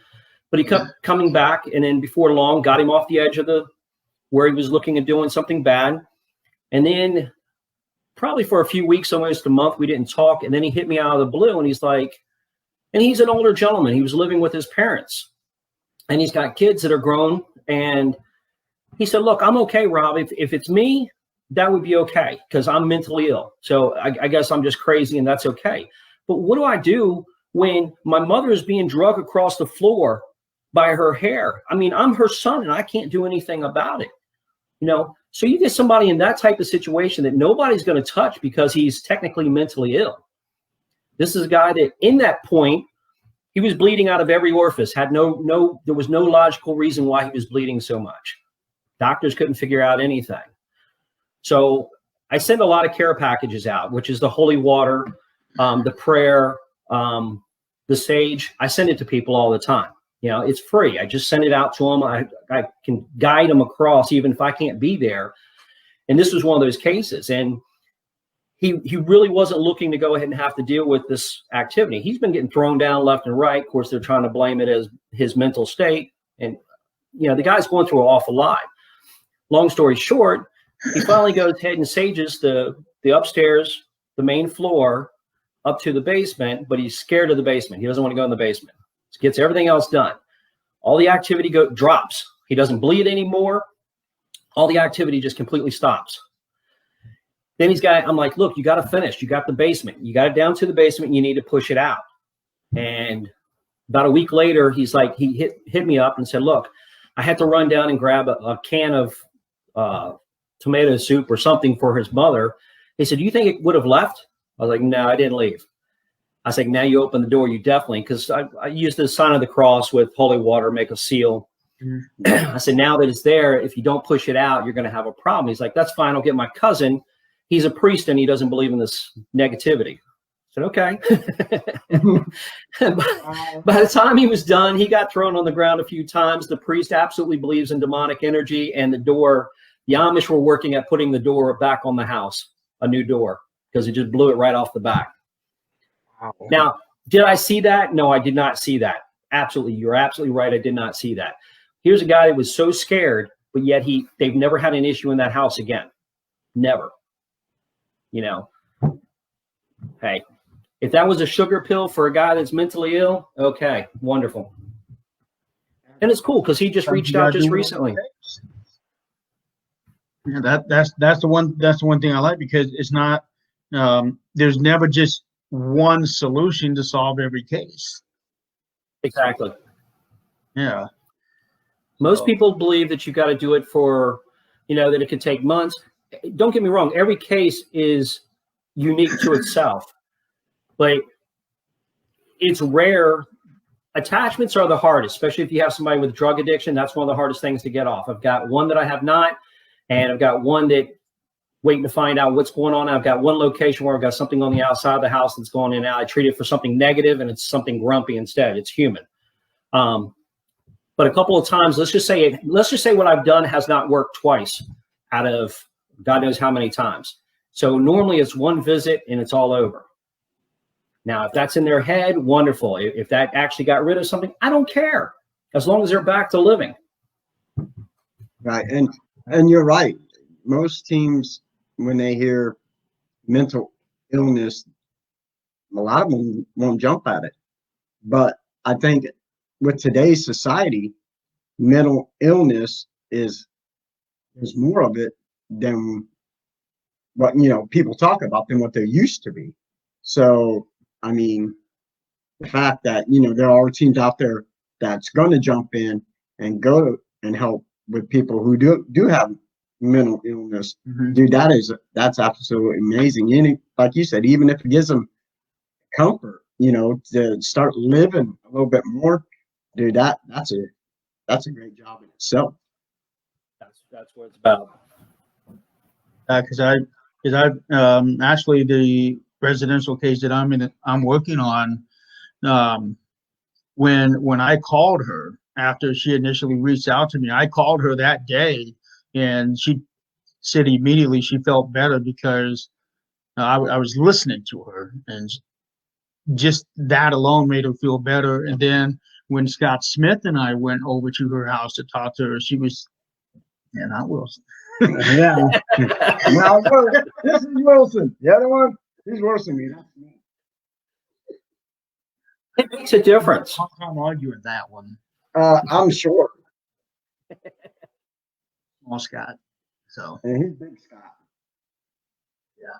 but he kept coming back. And then before long, got him off the edge of where he was looking at doing something bad. And then probably for a few weeks, almost a month, we didn't talk. And then he hit me out of the blue, and he's like, and he's an older gentleman. He was living with his parents, and he's got kids that are grown. And he said, look, I'm okay, Rob. If it's me, that would be okay, because I'm mentally ill. So I guess I'm just crazy, and that's okay. But what do I do when my mother is being dragged across the floor by her hair? I mean, I'm her son, and I can't do anything about it. So you get somebody in that type of situation that nobody's going to touch because he's technically mentally ill. This is a guy that in that point, he was bleeding out of every orifice, there was no logical reason why he was bleeding so much. Doctors couldn't figure out anything. So I send a lot of care packages out, which is the holy water, the prayer, the sage. I send it to people all the time. It's free. I just send it out to them. I can guide them across, even if I can't be there. And this was one of those cases. And he really wasn't looking to go ahead and have to deal with this activity. He's been getting thrown down left and right. Of course, they're trying to blame it as his mental state. And, the guy's going through an awful lot. Long story short, he finally goes ahead and sages the upstairs, the main floor, up to the basement, but he's scared of the basement. He doesn't want to go in the basement. He gets everything else done. All the activity drops. He doesn't bleed anymore. All the activity just completely stops. Then I'm like, look, you got to finish. You got the basement. You got it down to the basement. You need to push it out. And about a week later, he's like, he hit me up and said, look, I had to run down and grab a can of tomato soup or something for his mother. He said, do you think it would have left? I was like, no, I didn't leave. I said, now you open the door, you definitely, because I used the sign of the cross with holy water, make a seal. I said, now that it's there, if you don't push it out, you're going to have a problem. He's like, that's fine. I'll get my cousin. He's a priest and he doesn't believe in this negativity. I said, okay. By the time he was done, he got thrown on the ground a few times. The priest absolutely believes in demonic energy, and the Amish were working at putting the door back on the house, a new door, because it just blew it right off the back. Wow. Now, did I see that? No, I did not see that. Absolutely. You're absolutely right. I did not see that. Here's a guy that was so scared, but yet they've never had an issue in that house again. Never. You know, hey, if that was a sugar pill for a guy that's mentally ill, okay, wonderful. And it's cool because he just reached out just recently. Yeah, that's the one thing I like, because it's not there's never just one solution to solve every case. Exactly. Yeah. Most people believe that you got to do it for, that it could take months. Don't get me wrong. Every case is unique to itself, but it's rare. Attachments are the hardest, especially if you have somebody with drug addiction. That's one of the hardest things to get off. I've got one that I have not, and I've got one that waiting to find out what's going on. I've got one location where I've got something on the outside of the house that's going in and out. I treat it for something negative, and it's something grumpy instead. It's human. But a couple of times, let's just say what I've done has not worked twice out of God knows how many times. So normally it's one visit and it's all over. Now, if that's in their head, wonderful. If that actually got rid of something, I don't care, as long as they're back to living. Right. And you're right. Most teams, when they hear mental illness, a lot of them won't jump at it. But I think with today's society, mental illness there's more of it than what people talk about than what there used to be. So I mean, the fact that there are teams out there that's going to jump in and go and help with people who do have mental illness, dude, that's absolutely amazing. And like you said, even if it gives them comfort, to start living a little bit more, dude, that's a great job in itself. That's what it's about. Because I actually, the residential case that I'm working on, when I called her after she initially reached out to me, I called her that day, and she said immediately she felt better because I was listening to her, and just that alone made her feel better. And then when Scott Smith and I went over to her house to talk to her, she was, yeah, not Wilson. Yeah. Now, this is Wilson. The other one, he's worse than me. That's me. It makes a difference. I'm arguing that one. I'm short. Small Scott. So. And he's big Scott. Yeah.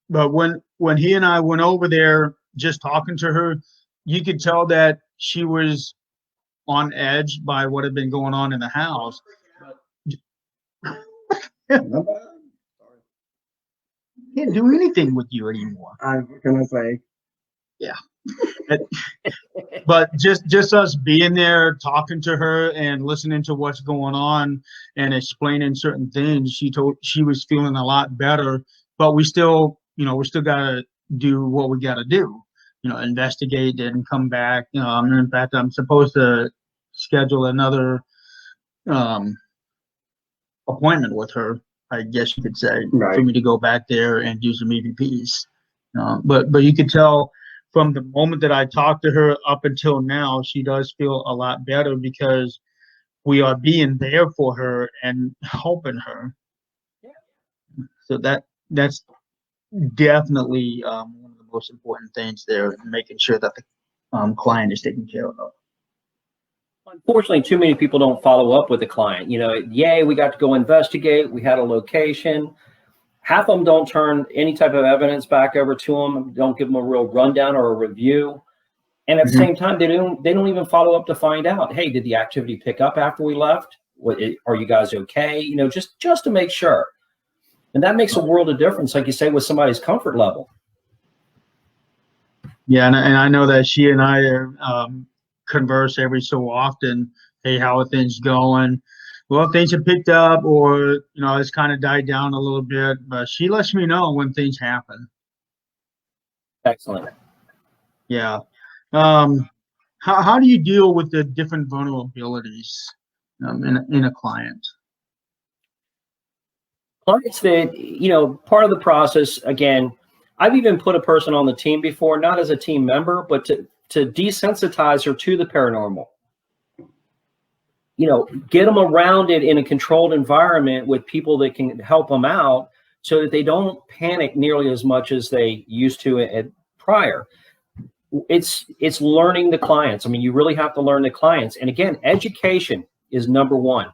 But when he and I went over there, just talking to her, you could tell that she was on edge by what had been going on in the house. Can't do anything with you anymore. What can I say? Yeah. But just us being there, talking to her and listening to what's going on and explaining certain things, she was feeling a lot better. But we still gotta do what we gotta do. Investigate and come back. In fact, I'm supposed to schedule another appointment with her, I guess you could say, right, for me to go back there and do some EVPs. But you could tell from the moment that I talked to her up until now, she does feel a lot better because we are being there for her and helping her. Yeah. So that's definitely one of the most important things there, making sure that the client is taken care of. Unfortunately, too many people don't follow up with the client. Yay, we got to go investigate. We had a location. Half of them don't turn any type of evidence back over to them. Don't give them a real rundown or a review. And at the same time, they don't even follow up to find out, hey, did the activity pick up after we left? Are you guys okay? Just to make sure. And that makes a world of difference, like you say, with somebody's comfort level. Yeah, and I know that she and I converse every so often. Hey, how are things going? Well, things have picked up, or it's kind of died down a little bit, but she lets me know when things happen. Excellent. Yeah. How do you deal with the different vulnerabilities in a client? Clients that, part of the process, again, I've even put a person on the team before, not as a team member, but to desensitize her to the paranormal. You know, get them around it in a controlled environment with people that can help them out so that they don't panic nearly as much as they used to at prior. It's learning the clients. I mean, you really have to learn the clients. And again, education is number one.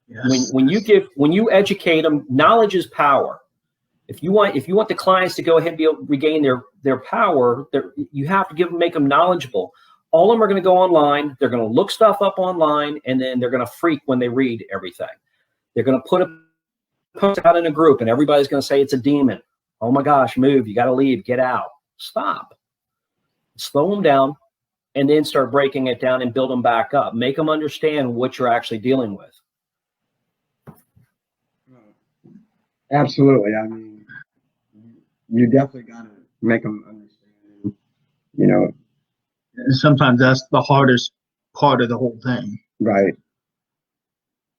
Yes. When you educate them, knowledge is power. If you want the clients to go ahead and regain their power, you have to make them knowledgeable. All of them are going to go online. They're going to look stuff up online, and then they're going to freak when they read everything. They're going to put a post out in a group, and everybody's going to say it's a demon. Oh my gosh, move! You got to leave. Get out. Stop. Slow them down, and then start breaking it down and build them back up. Make them understand what you're actually dealing with. Absolutely. I mean, you definitely got to make them understand. You know. And sometimes that's the hardest part of the whole thing. Right.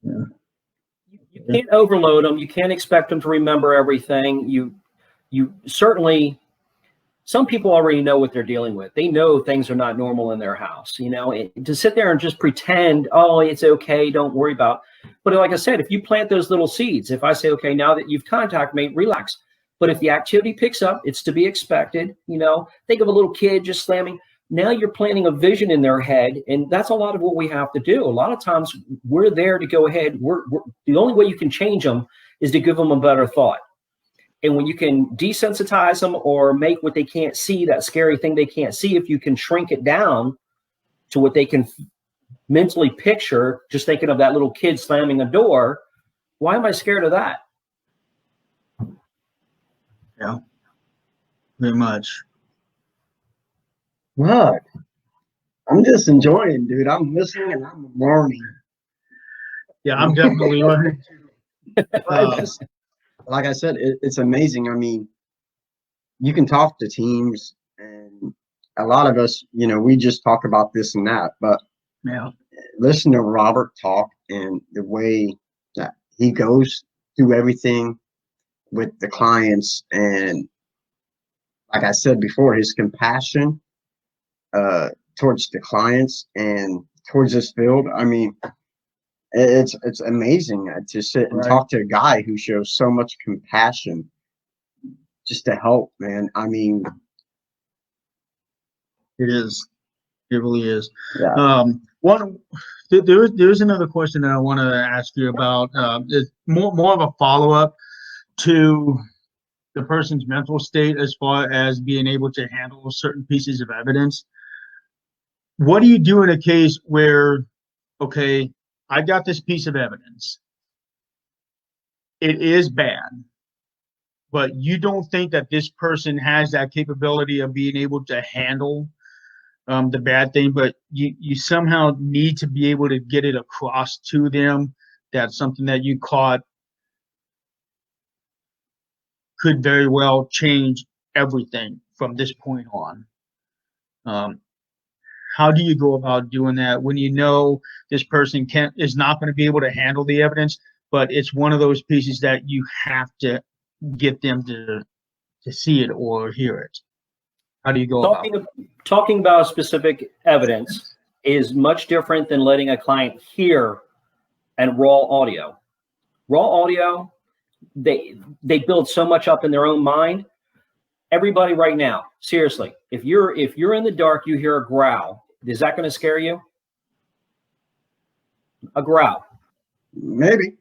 Yeah. You can't overload them. You can't expect them to remember everything. You certainly, some people already know what they're dealing with. They know things are not normal in their house. You know, to sit there and just pretend, oh, it's okay, don't worry about. But like I said, if you plant those little seeds, if I say, okay, now that you've contacted me, relax. But if the activity picks up, it's to be expected. You know, think of a little kid just slamming. Now you're planting a vision in their head, and that's a lot of what we have to do. A lot of times we're there to go ahead. We're the only way you can change them is to give them a better thought. And when you can desensitize them or make what they can't see, that scary thing they can't see, if you can shrink it down to what they can mentally picture, just thinking of that little kid slamming a door, why am I scared of that? Yeah, very much. Look, I'm just enjoying, dude. I'm listening and I'm learning. Yeah, I'm definitely learning. Like I said, it's amazing. I mean, you can talk to teams, and a lot of us, you know, we just talk about this and that. But yeah, listen to Robert talk and the way that he goes through everything with the clients, and like I said before, his compassion towards the clients and towards this field. I mean, it's amazing to sit and talk to a guy who shows so much compassion just to help, man. I mean, it is. It really is. Yeah. There's another question that I want to ask you about. It's more of a follow-up to the person's mental state as far as being able to handle certain pieces of evidence. What do you do in a case where, okay, I got this piece of evidence. It is bad, but you don't think that this person has that capability of being able to handle the bad thing, but you somehow need to be able to get it across to them that something that you caught could very well change everything from this point on. How do you go about doing that when you know this person is not going to be able to handle the evidence, but it's one of those pieces that you have to get them to see it or hear it? How do you go about it? Talking about specific evidence is much different than letting a client hear and raw audio. Raw audio, they build so much up in their own mind. Everybody right now, seriously, if you're in the dark, you hear a growl, is that going to scare you? A growl. Maybe.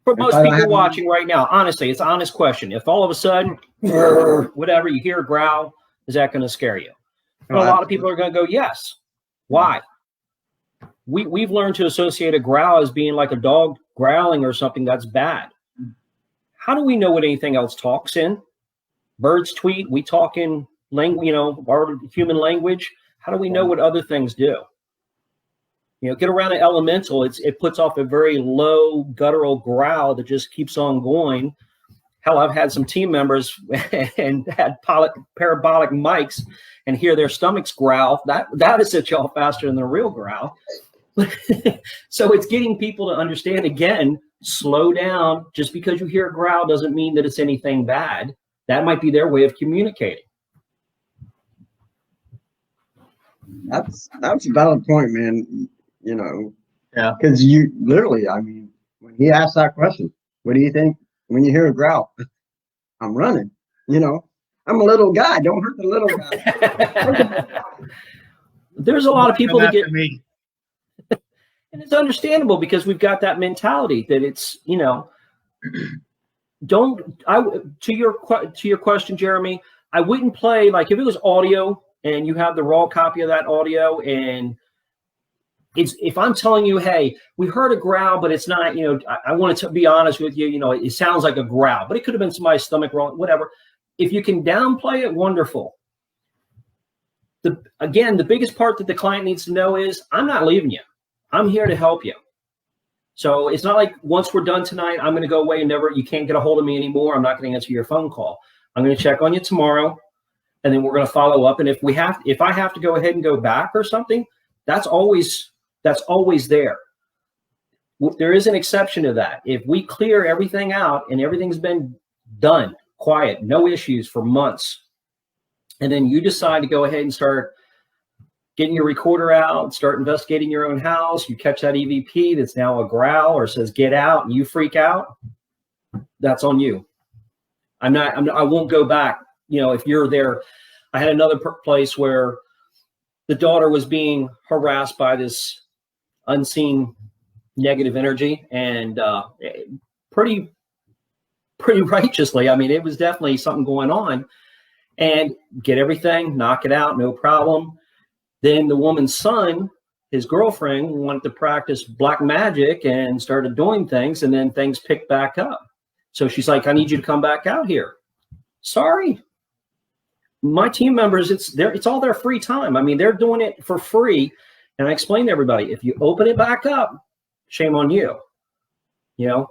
For most people watching right now, honestly, it's an honest question. If all of a sudden, whatever, you hear a growl, is that going to scare you? Well, a lot of people are going to go, yes. Why? We've learned to associate a growl as being like a dog growling or something that's bad. How do we know what anything else talks in? Birds tweet, we talk in language, our human language. How do we know what other things do? Get around an elemental, it puts off a very low guttural growl that just keeps on going. Hell, I've had some team members and had parabolic mics and hear their stomachs growl. That is set y'all faster than the real growl. So it's getting people to understand, again, slow down. Just because you hear a growl doesn't mean that it's anything bad. That might be their way of communicating. That's a valid point, man. You know, Yeah. because you literally, I mean, when he asked that question, what do you think when you hear a growl? I'm running. You know, I'm a little guy. Don't hurt the little guy. There's a lot of people that Come get, after me. and it's understandable because we've got that mentality that it's, you know, to your question, Jeremy, I wouldn't play, like, if it was audio and you have the raw copy of that audio, and if I'm telling you, hey, we heard a growl, but it's not, you know, I wanted to be honest with you, you know, it sounds like a growl, but it could have been somebody's stomach rolling, whatever. If you can downplay it, wonderful. Again, the biggest part that the client needs to know is, I'm not leaving you. I'm here to help you. So it's not like once we're done tonight, I'm going to go away and you can't get a hold of me anymore. I'm not going to answer your phone call. I'm going to check on you tomorrow, and then we're going to follow up. And if I have to go ahead and go back or something, that's always there. There is an exception to that. If we clear everything out and everything's been done, quiet, no issues for months, and then you decide to go ahead and start getting your recorder out, start investigating your own house, you catch that EVP that's now a growl or says get out, and you freak out, that's on you. I won't go back. You know, if you're there, I had another place where the daughter was being harassed by this unseen negative energy, and pretty righteously. I mean, it was definitely something going on, and get everything, knock it out, no problem. Then the woman's son, his girlfriend, wanted to practice black magic and started doing things, and then things picked back up. So she's like, I need you to come back out here. Sorry. My team members, it's all their free time. I mean, they're doing it for free. And I explained to everybody, if you open it back up, shame on you. You know,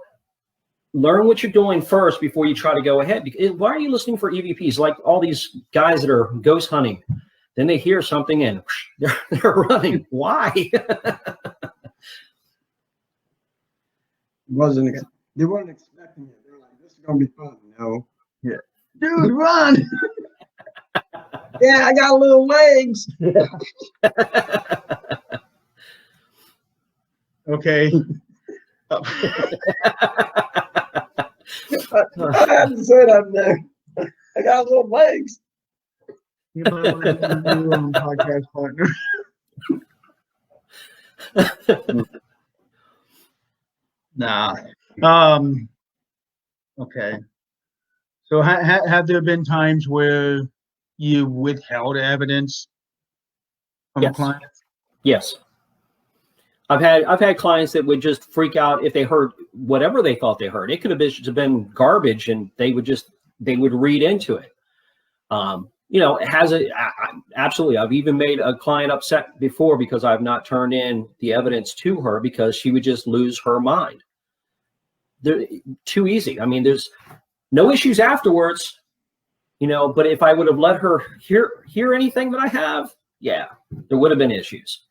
learn what you're doing first before you try to go ahead. Why are you listening for EVPs? Like all these guys that are ghost hunting, then they hear something and they're running. Why? They weren't expecting it. They're like, this is gonna be fun. No. Yeah. Dude, run. Yeah, I got little legs. Okay. I have to say that there. I got little legs. You might want to have a new podcast partner. Nah. Okay. So have there been times where you withheld evidence from a client? Yes. I've had clients that would just freak out if they heard whatever they thought they heard. It could have been garbage, and they would read into it. You know, it has absolutely. I've even made a client upset before because I've not turned in the evidence to her because she would just lose her mind. They're too easy. I mean, there's no issues afterwards, you know, but if I would have let her hear anything that I have, yeah, there would have been issues.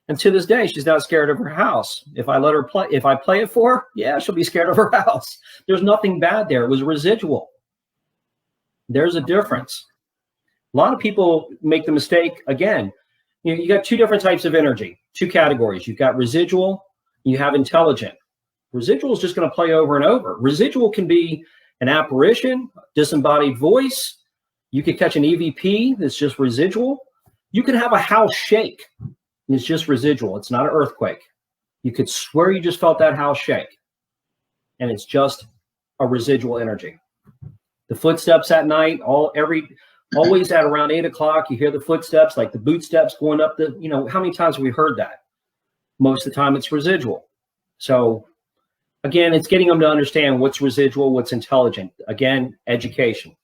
And to this day, she's not scared of her house. If I play it for her, yeah, she'll be scared of her house. There's nothing bad there. It was residual. There's a difference. A lot of people make the mistake, again, you got two different types of energy, two categories. You've got residual, you have intelligent. Residual is just going to play over and over. Residual can be an apparition, disembodied voice. You could catch an EVP that's just residual. You can have a house shake. It's just residual. It's not an earthquake. You could swear you just felt that house shake, and it's just a residual energy. The footsteps at night, always at around 8 o'clock, you hear the footsteps, like the boot steps going up the, you know, how many times have we heard that? Most of the time it's residual. So again, it's getting them to understand what's residual, what's intelligent. Again, education.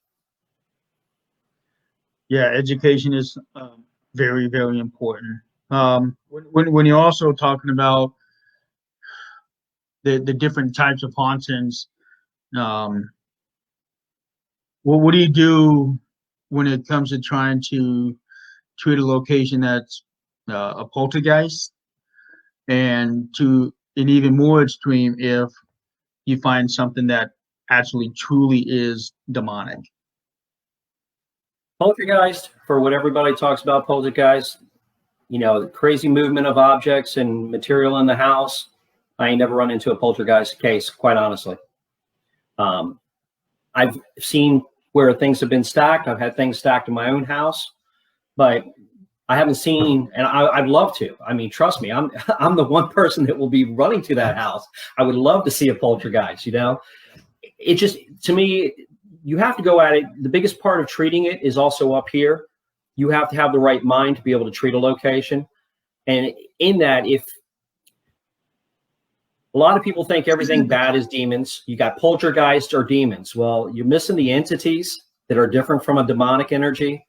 Yeah, education is very, very important. When you're also talking about the different types of hauntings, what do you do when it comes to trying to treat a location that's a poltergeist, and to an even more extreme if you find something that actually truly is demonic? Poltergeist, for what everybody talks about poltergeist, crazy movement of objects and material in the house, I ain't never run into a poltergeist case, quite honestly. I've seen where things have been stacked. I've had things stacked in my own house, but I haven't seen, and I'd love to. I mean, trust me, I'm the one person that will be running to that house. I would love to see a poltergeist, It just, to me, you have to go at it. The biggest part of treating it is also up here. You have to have the right mind to be able to treat a location. And in that, if a lot of people think everything bad is demons, you got poltergeists or demons. Well, you're missing the entities that are different from a demonic energy.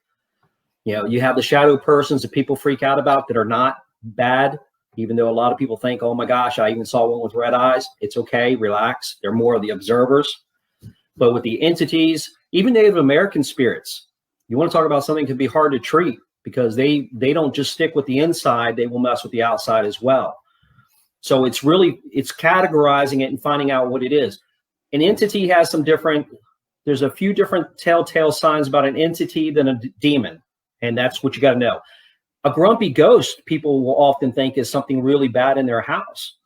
You have the shadow persons that people freak out about that are not bad, even though a lot of people think, oh my gosh, I even saw one with red eyes. It's okay, relax. They're more of the observers. But with the entities, even Native American spirits, you want to talk about something that can be hard to treat because they don't just stick with the inside, they will mess with the outside as well. So it's categorizing it and finding out what it is. An entity has there's a few different telltale signs about an entity than a demon. And that's what you got to know. A grumpy ghost, people will often think is something really bad in their house.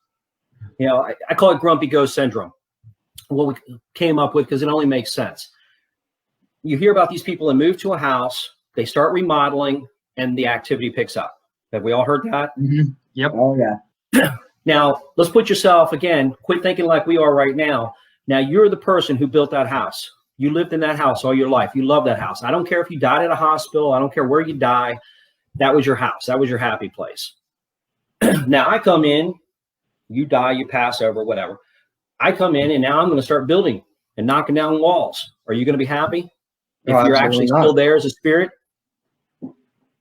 I call it grumpy ghost syndrome. What we came up with, because it only makes sense. You hear about these people that move to a house, they start remodeling, and the activity picks up. Have we all heard that? Mm-hmm. Yep. Oh, yeah. Now, let's put yourself, again, quit thinking like we are right now. Now, you're the person who built that house. You lived in that house all your life. You love that house. I don't care if you died at a hospital. I don't care where you die. That was your house. That was your happy place. Now, I come in, you die, you pass over, whatever. I come in, and now I'm going to start building and knocking down walls. Are you going to be happy if you're actually still there as a spirit?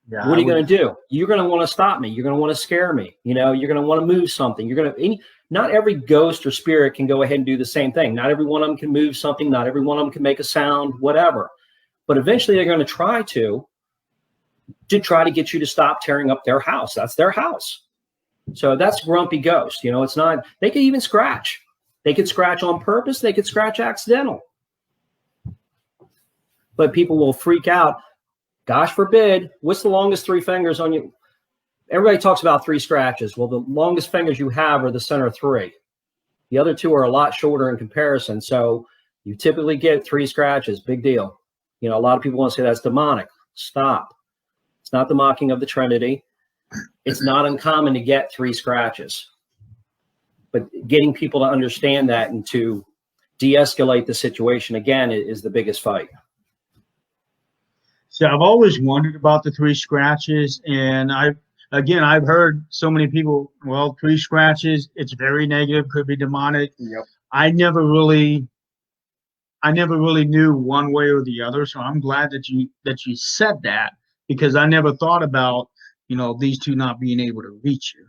Yeah, what are you going to do? You're going to want to stop me. You're going to want to scare me. You're going to want to move something. Not every ghost or spirit can go ahead and do the same thing. Not every one of them can move something. Not every one of them can make a sound, whatever. But eventually they're going to try to get you to stop tearing up their house. That's their house. So that's grumpy ghost. It's not, they could even scratch. They could scratch on purpose. They could scratch accidental. But people will freak out. Gosh forbid, what's the longest 3 fingers on you? Everybody talks about 3 scratches. Well, the longest fingers you have are the center 3. The other 2 are a lot shorter in comparison. So you typically get 3 scratches. Big deal. A lot of people want to say that's demonic. Stop. It's not the mocking of the Trinity. It's not uncommon to get 3 scratches. But getting people to understand that and to de-escalate the situation, again, is the biggest fight. So I've always wondered about the 3 scratches, and I've heard so many people, 3 scratches, it's very negative, could be demonic. Yep. I never really knew one way or the other. So I'm glad that you said that, because I never thought about, these 2 not being able to reach you.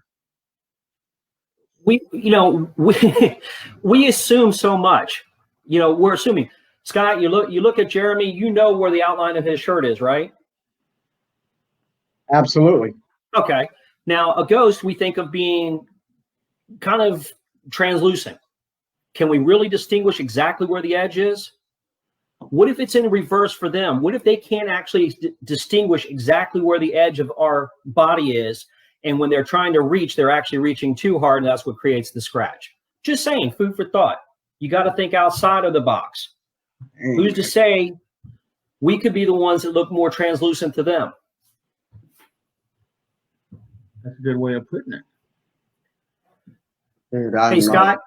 We assume so much. We're assuming. Scott, you look at Jeremy, where the outline of his shirt is, right? Absolutely. Okay. Now, a ghost we think of being kind of translucent. Can we really distinguish exactly where the edge is? What if it's in reverse for them? What if they can't actually distinguish exactly where the edge of our body is? And when they're trying to reach, they're actually reaching too hard, and that's what creates the scratch. Just saying, food for thought. You got to think outside of the box. Who's to say we could be the ones that look more translucent to them? That's a good way of putting it. Dude, Hey, Scott.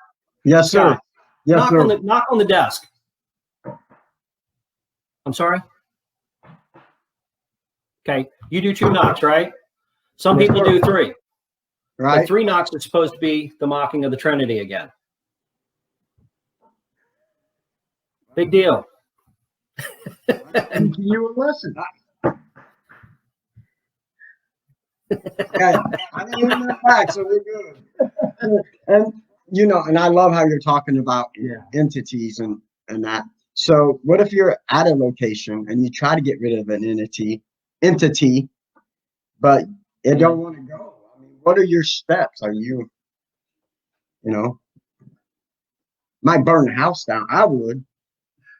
Yes, sir. Scott, Yes, sir. knock on the desk. I'm sorry? Okay. You do 2 knocks, right? Some people do 3. Right. But 3 knocks is supposed to be the mocking of the Trinity again. Big deal. Teaching you a lesson. Okay. I didn't learn that back, so we're good. And I love how you're talking about entities and that. So what if you're at a location and you try to get rid of an entity, but it don't want to go? I mean, what are your steps? Are you might burn the house down? I would.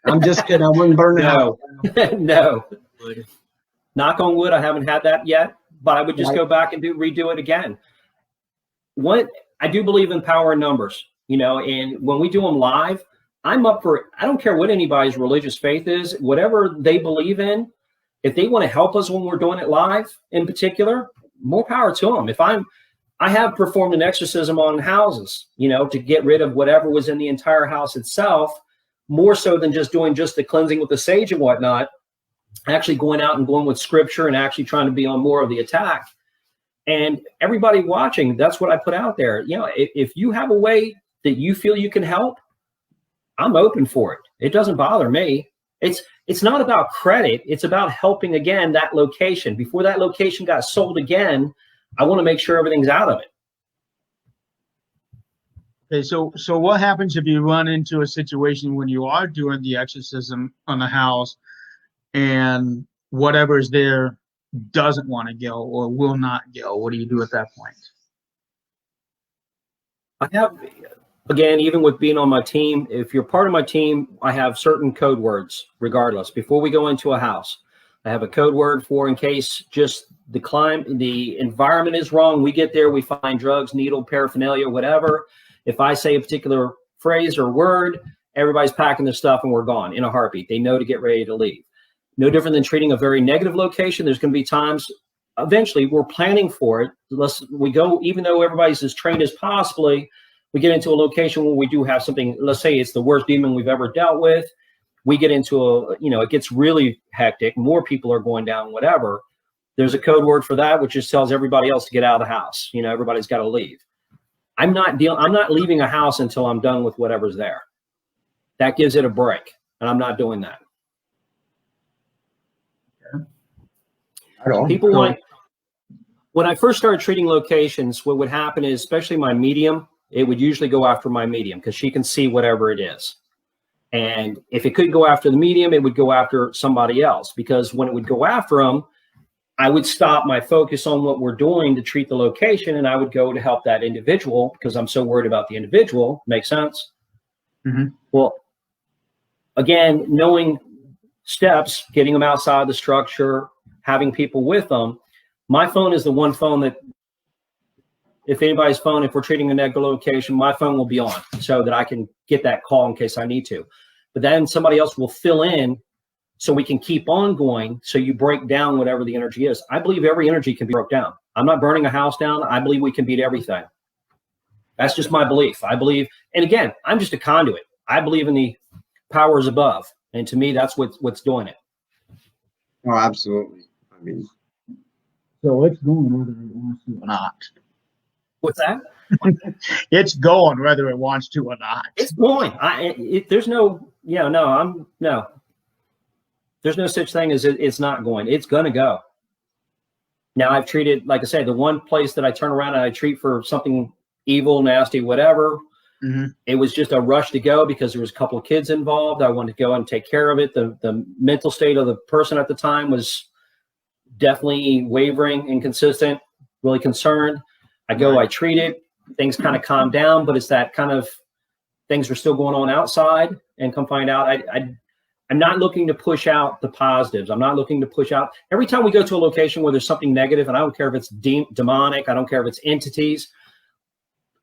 I'm just kidding. I wouldn't burn the house down. No. Knock on wood, I haven't had that yet. but I would just go back and redo it again. What I do believe in power in numbers, and when we do them live, I'm up for it. I don't care what anybody's religious faith is, whatever they believe in. If they want to help us when we're doing it live, in particular, more power to them. I have performed an exorcism on houses, to get rid of whatever was in the entire house itself, more so than just doing just the cleansing with the sage and whatnot. Actually going out and going with scripture and actually trying to be on more of the attack. And everybody watching, that's what I put out there. If you have a way that you feel you can help, I'm open for it. It doesn't bother me. It's not about credit. It's about helping, again, that location. Before that location got sold again, I want to make sure everything's out of it. Okay, so what happens if you run into a situation when you are doing the exorcism on the house and whatever is there doesn't want to go or will not go? What do you do at that point? I have, again, even with being on my team, if you're part of my team, I have certain code words regardless. Before we go into a house, I have a code word for in case just the environment is wrong. We get there, we find drugs, needle, paraphernalia, whatever. If I say a particular phrase or word, everybody's packing their stuff and we're gone in a heartbeat. They know to get ready to leave. No different than treating a very negative location. There's going to be times, eventually, we're planning for it. We go, even though everybody's as trained as possibly, we get into a location where we do have something, let's say it's the worst demon we've ever dealt with. We get into it gets really hectic. More people are going down, whatever. There's a code word for that, which just tells everybody else to get out of the house. Everybody's got to leave. I'm not leaving a house until I'm done with whatever's there. That gives it a break, and I'm not doing that. People when I first started treating locations, what would happen is, especially my medium, it would usually go after my medium because she can see whatever it is. And if it could go after the medium, it would go after somebody else, because when it would go after them, I would stop my focus on what we're doing to treat the location, and I would go to help that individual because I'm so worried about the individual. Make sense? Mm-hmm. Well, again, knowing steps, getting them outside the structure, having people with them. My phone is the one phone that, if anybody's phone, if we're treating a negative location, my phone will be on so that I can get that call in case I need to. But then somebody else will fill in so we can keep on going. So you break down whatever the energy is. I believe every energy can be broke down. I'm not burning a house down. I believe we can beat everything. That's just my belief. I believe, and again, I'm just a conduit. I believe in the powers above. And to me, that's what's doing it. Oh, absolutely. I mean, so it's going whether it wants to or not. What's that? It's going whether it wants to or not. It's going. There's no, no. There's no such thing as it's not going. It's going to go. Now, I've treated, like I said, the one place that I turn around and I treat for something evil, nasty, whatever, it was just a rush to go because there was a couple of kids involved. I wanted to go and take care of it. The mental state of the person at the time was definitely wavering, inconsistent, really concerned. I go, I treat it. Things kind of calm down, but it's that kind of things are still going on outside, and come find out. I'm not looking to push out the positives. I'm not looking to push out. Every time we go to a location where there's something negative, and I don't care if it's demonic, I don't care if it's entities,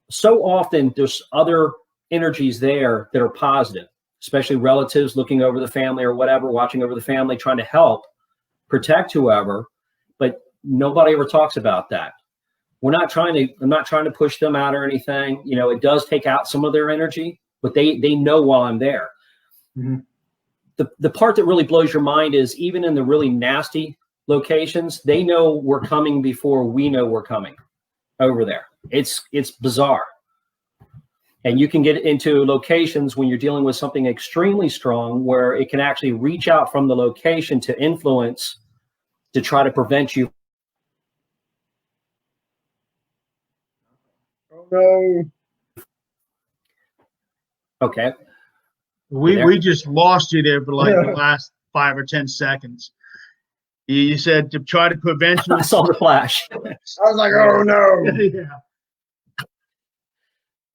so often there's other energies there that are positive, especially relatives looking over the family or whatever, watching over the family, trying to help protect whoever, but nobody ever talks about that. I'm not trying to push them out or anything. It does take out some of their energy, but they know while I'm there. Mm-hmm. The part that really blows your mind is even in the really nasty locations, they know we're coming before we know we're coming over there. It's bizarre. And you can get into locations when you're dealing with something extremely strong where it can actually reach out from the location to influence, to try to prevent you. oh no. Okay. We just lost you there for like the last 5 or 10 seconds. You said to try to prevent you. I saw the flash. I was like, oh no. Yeah.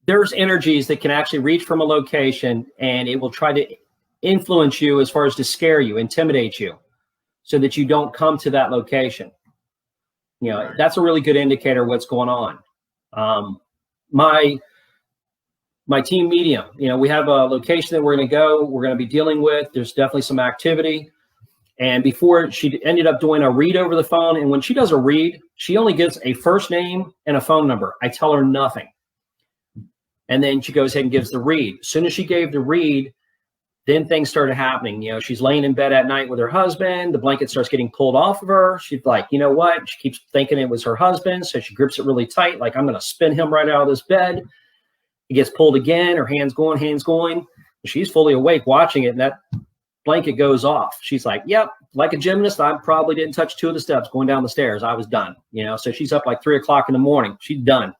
There's energies that can actually reach from a location, and it will try to influence you as far as to scare you, intimidate you, so that you don't come to that location. That's a really good indicator of what's going on. My team medium, we have a location that we're going to be dealing with. There's definitely some activity. And before, she ended up doing a read over the phone. And when she does a read, she only gives a first name and a phone number. I tell her nothing. And then she goes ahead and gives the read. As soon as she gave the read, then things started happening. She's laying in bed at night with her husband. The blanket starts getting pulled off of her. She's like, you know what? She keeps thinking it was her husband. So she grips it really tight. Like, I'm going to spin him right out of this bed. He gets pulled again. Her hands going. She's fully awake watching it. And that blanket goes off. She's like, yep, like a gymnast, I probably didn't touch 2 of the steps going down the stairs. I was done. So she's up like 3 o'clock in the morning. She's done.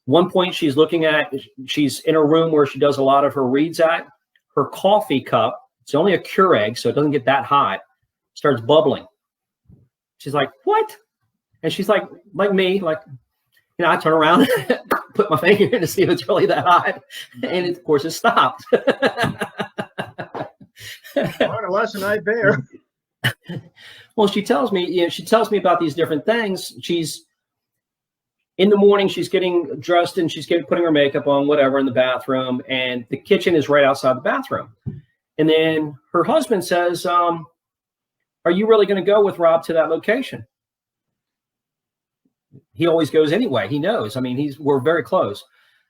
One point she's in a room where she does a lot of her reads at. Her coffee cup, it's only a Keurig, so it doesn't get that hot, starts bubbling. She's like, what? And she's like me, I turn around, put my finger in to see if it's really that hot. And of course it stopped. What a lesson right there. Well, she tells me about these different things. In the morning, she's getting dressed and she's putting her makeup on, whatever, in the bathroom. And the kitchen is right outside the bathroom. And then her husband says, are you really going to go with Rob to that location? He always goes anyway. He knows. I mean, we're very close.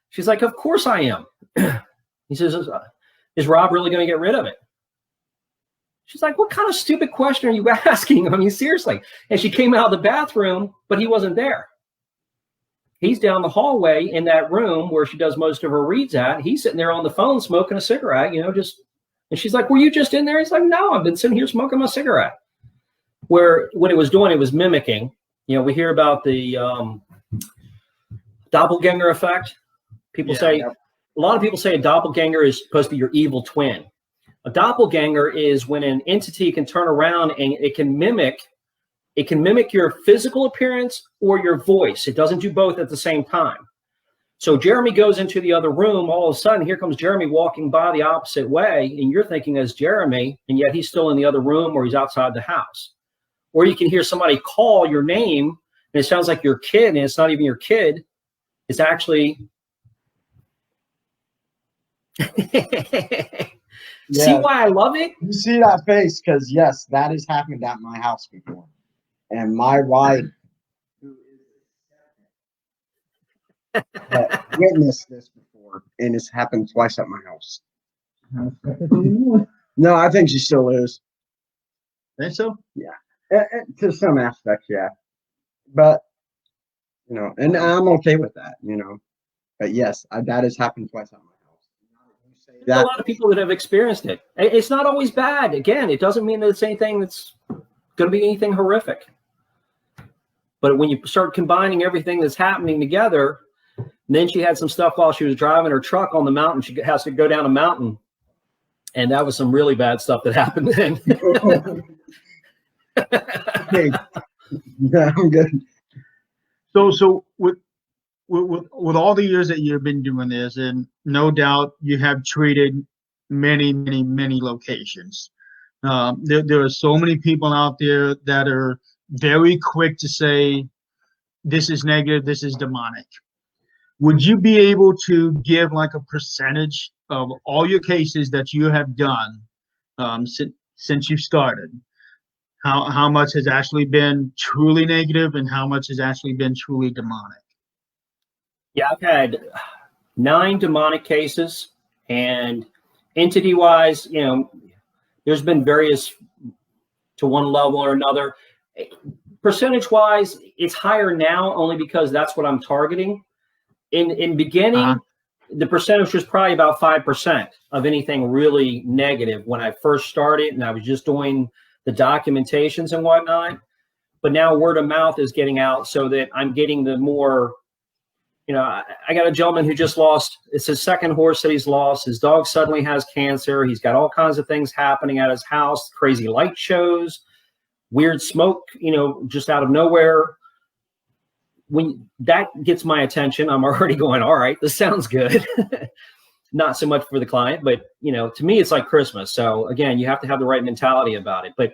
She's like, of course I am. He says, is Rob really going to get rid of it? She's like, what kind of stupid question are you asking? I mean, seriously. And she came out of the bathroom, but he wasn't there. He's down the hallway in that room where she does most of her reads at. He's sitting there on the phone smoking a cigarette, and she's like, were you just in there? He's like, no, I've been sitting here smoking my cigarette. Where what it was doing, it was mimicking. We hear about the doppelganger effect. A lot of people say a doppelganger is supposed to be your evil twin. A doppelganger is when an entity can turn around and it can mimic your physical appearance or your voice. It doesn't do both at the same time. So Jeremy goes into the other room. All of a sudden, here comes Jeremy walking by the opposite way, and you're thinking as Jeremy, and yet he's still in the other room or he's outside the house. Or you can hear somebody call your name, and it sounds like your kid, and it's not even your kid. It's actually... Yeah. See why I love it? You see that face? Because, yes, that has happened at my house before. And my wife, who is witnessed this before, and it's happened twice at my house. No, I think she still is. Think so? Yeah, to some aspects, yeah. But and I'm okay with that, But yes, that has happened twice at my house. There's a lot of people that have experienced it. It's not always bad. Again, it doesn't mean that it's anything that's going to be anything horrific. But when you start combining everything that's happening together, then she had some stuff while she was driving her truck on the mountain. She has to go down a mountain. And that was some really bad stuff that happened then. Okay. Yeah, I'm good. So with all the years that you've been doing this, and no doubt you have treated many locations. There are so many people out there that are very quick to say, this is negative, this is demonic. Would you be able to give like a percentage of all your cases that you have done since you started? How much has actually been truly negative and how much has actually been truly demonic? Yeah, I've had 9 demonic cases, and entity-wise, there's been various to one level or another. Percentage-wise, it's higher now only because that's what I'm targeting. In beginning, the percentage was probably about 5% of anything really negative when I first started, and I was just doing the documentations and whatnot. But now word of mouth is getting out so that I'm getting the more... I got a gentleman who just lost, it's his second horse that he's lost. His dog suddenly has cancer. He's got all kinds of things happening at his house, crazy light shows, weird smoke, just out of nowhere. When that gets my attention, I'm already going, all right, this sounds good. Not so much for the client, but, to me, it's like Christmas. So again, you have to have the right mentality about it. But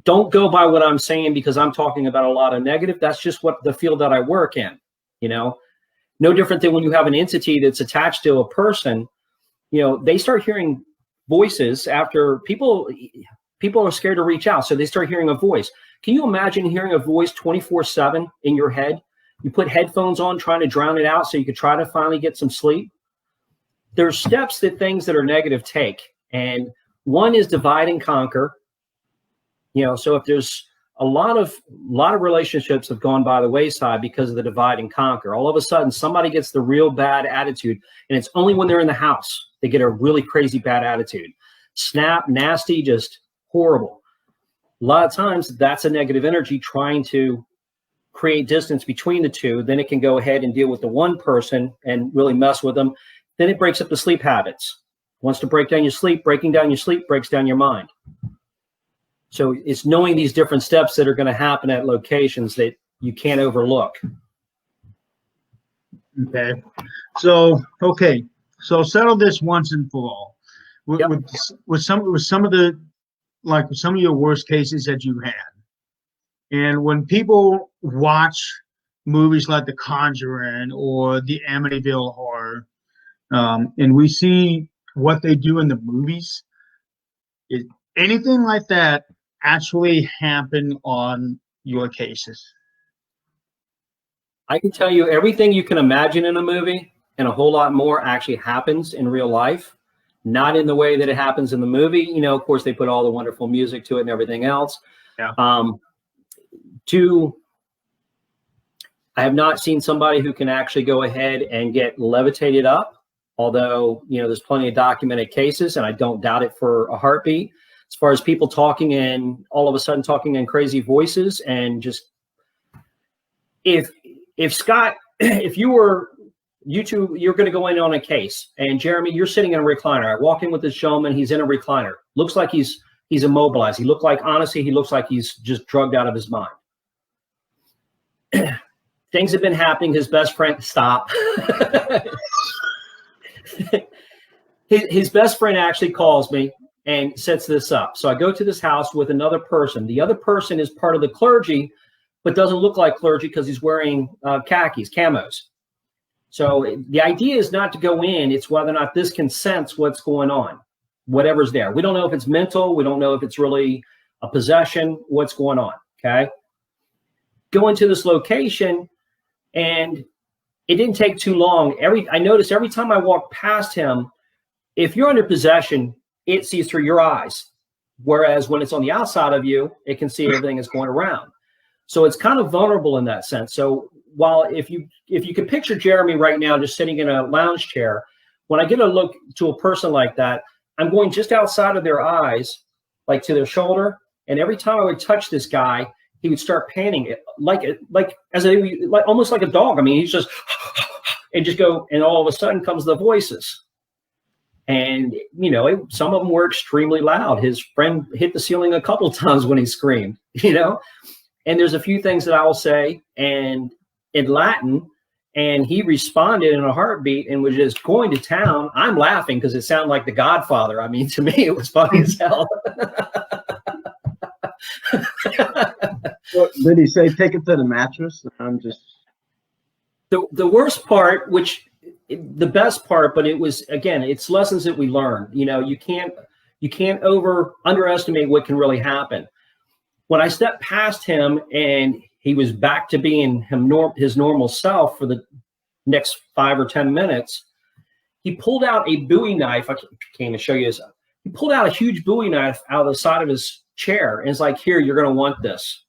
don't go by what I'm saying because I'm talking about a lot of negative. That's just what the field that I work in, you know, no different than when you have an entity that's attached to a person, you know, they start hearing voices after people are scared to reach out. So they start hearing a voice. Can you imagine hearing a voice 24/7 in your head? You put headphones on trying to drown it out so you could try to finally get some sleep. There's steps that things that are negative take. And one is divide and conquer. You know, so if there's a lot of relationships have gone by the wayside because of the divide and conquer. All of a sudden, somebody gets the real bad attitude, and it's only when they're in the house they get a really crazy bad attitude. Snap, nasty, just horrible. A lot of times, that's a negative energy trying to create distance between the two. Then it can go ahead and deal with the one person and really mess with them. Then it breaks up the sleep habits. Wants to break down your sleep. Breaking down your sleep breaks down your mind. So it's knowing these different steps that are going to happen at locations that you can't overlook. Okay. So settle this once and for all. Yep. With some of the, like some of your worst cases that you had. And when people watch movies like The Conjuring or the Amityville Horror, and we see what they do in the movies, anything like that actually happen on your cases? I can tell you everything you can imagine in a movie and a whole lot more actually happens in real life, not in the way that it happens in the movie. You know, of course, they put all the wonderful music to it and everything else. Yeah. I have not seen somebody who can actually go ahead and get levitated up, although, you know, there's plenty of documented cases, and I don't doubt it for a heartbeat. As far as people talking and all of a sudden talking in crazy voices and just, if Scott, if you two, you're going to go in on a case, and Jeremy, you're sitting in a recliner. I walk in with this gentleman. He's in a recliner. Looks like he's immobilized. He looks like he's just drugged out of his mind. Things have been happening. His best friend, stop. his best friend actually calls me and sets this up. So I go to this house with another person. The other person is part of the clergy, but doesn't look like clergy because he's wearing khakis, camos. So the idea is not to go in. It's whether or not this can sense what's going on, whatever's there. We don't know if it's mental. We don't know if it's really a possession, what's going on, okay? Go into this location, and it didn't take too long. I noticed every time I walk past him, if you're under possession, it sees through your eyes. Whereas when it's on the outside of you, it can see everything that's going around. So it's kind of vulnerable in that sense. So while if you could picture Jeremy right now just sitting in a lounge chair, when I get a look to a person like that, I'm going just outside of their eyes, like to their shoulder. And every time I would touch this guy, he would start panting like almost like a dog. I mean, he's just and just go, and all of a sudden comes the voices. And, you know, some of them were extremely loud. His friend hit the ceiling a couple of times when he screamed, you know. And there's a few things that I will say and in Latin, and he responded in a heartbeat and was just going to town. I'm laughing because it sounded like The Godfather. I mean, to me, it was funny as hell. What, did he say take it to the mattress? I'm just the worst part, which the best part, but it was, again, it's lessons that we learn. You know, you can't underestimate what can really happen. When I stepped past him and he was back to being his normal self for the next 5 or 10 minutes, he pulled out a Bowie knife. I can't even show you this. He pulled out a huge Bowie knife out of the side of his chair and it's like, here, you're going to want this.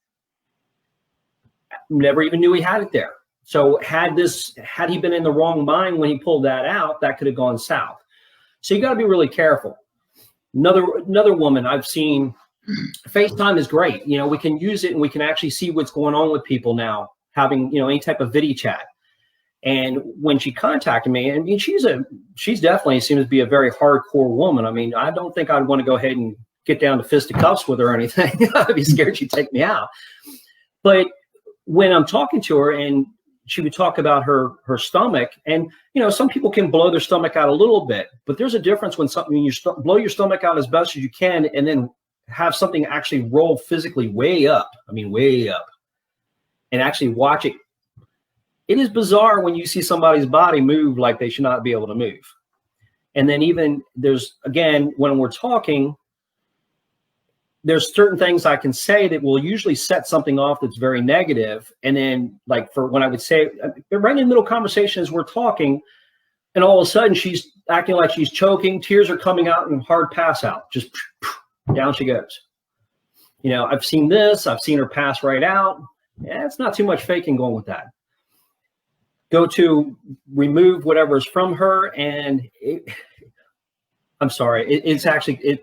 Never even knew he had it there. So had he been in the wrong mind when he pulled that out, that could have gone south. So you got to be really careful. Another woman I've seen, FaceTime is great. You know, we can use it and we can actually see what's going on with people now, having, you know, any type of video chat. And when she contacted me, I mean, she's definitely seems to be a very hardcore woman. I mean, I don't think I'd want to go ahead and get down to fisticuffs with her or anything. I'd be scared she'd take me out. But when I'm talking to her and she would talk about her stomach, and, you know, some people can blow their stomach out a little bit, but there's a difference when you blow your stomach out as best as you can and then have something actually roll physically way up, I mean, way up, and actually watch it. It is bizarre when you see somebody's body move like they should not be able to move. And then even there's, again, when we're talking, there's certain things I can say that will usually set something off that's very negative. And then like for when I would say, right in the middle of conversation as we're talking, and all of a sudden she's acting like she's choking, tears are coming out and hard pass out, just down she goes. You know, I've seen this, I've seen her pass right out. Yeah, it's not too much faking going with that. Go to remove whatever's from her, and I'm sorry, it's actually, it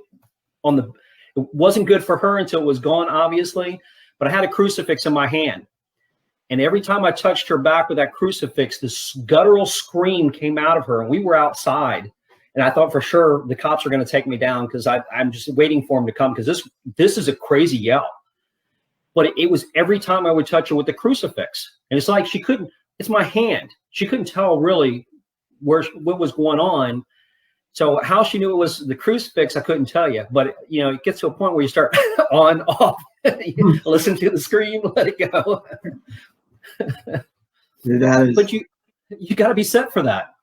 wasn't good for her until it was gone, obviously, but I had a crucifix in my hand. And every time I touched her back with that crucifix, this guttural scream came out of her, and we were outside. And I thought for sure the cops are going to take me down because I'm just waiting for them to come, because this is a crazy yell. But it was every time I would touch her with the crucifix. And it's like she couldn't, it's my hand. She couldn't tell really what was going on. So how she knew it was the crucifix, I couldn't tell you. But, you know, it gets to a point where you start on, off, listen to the scream, let it go. But you got to be set for that.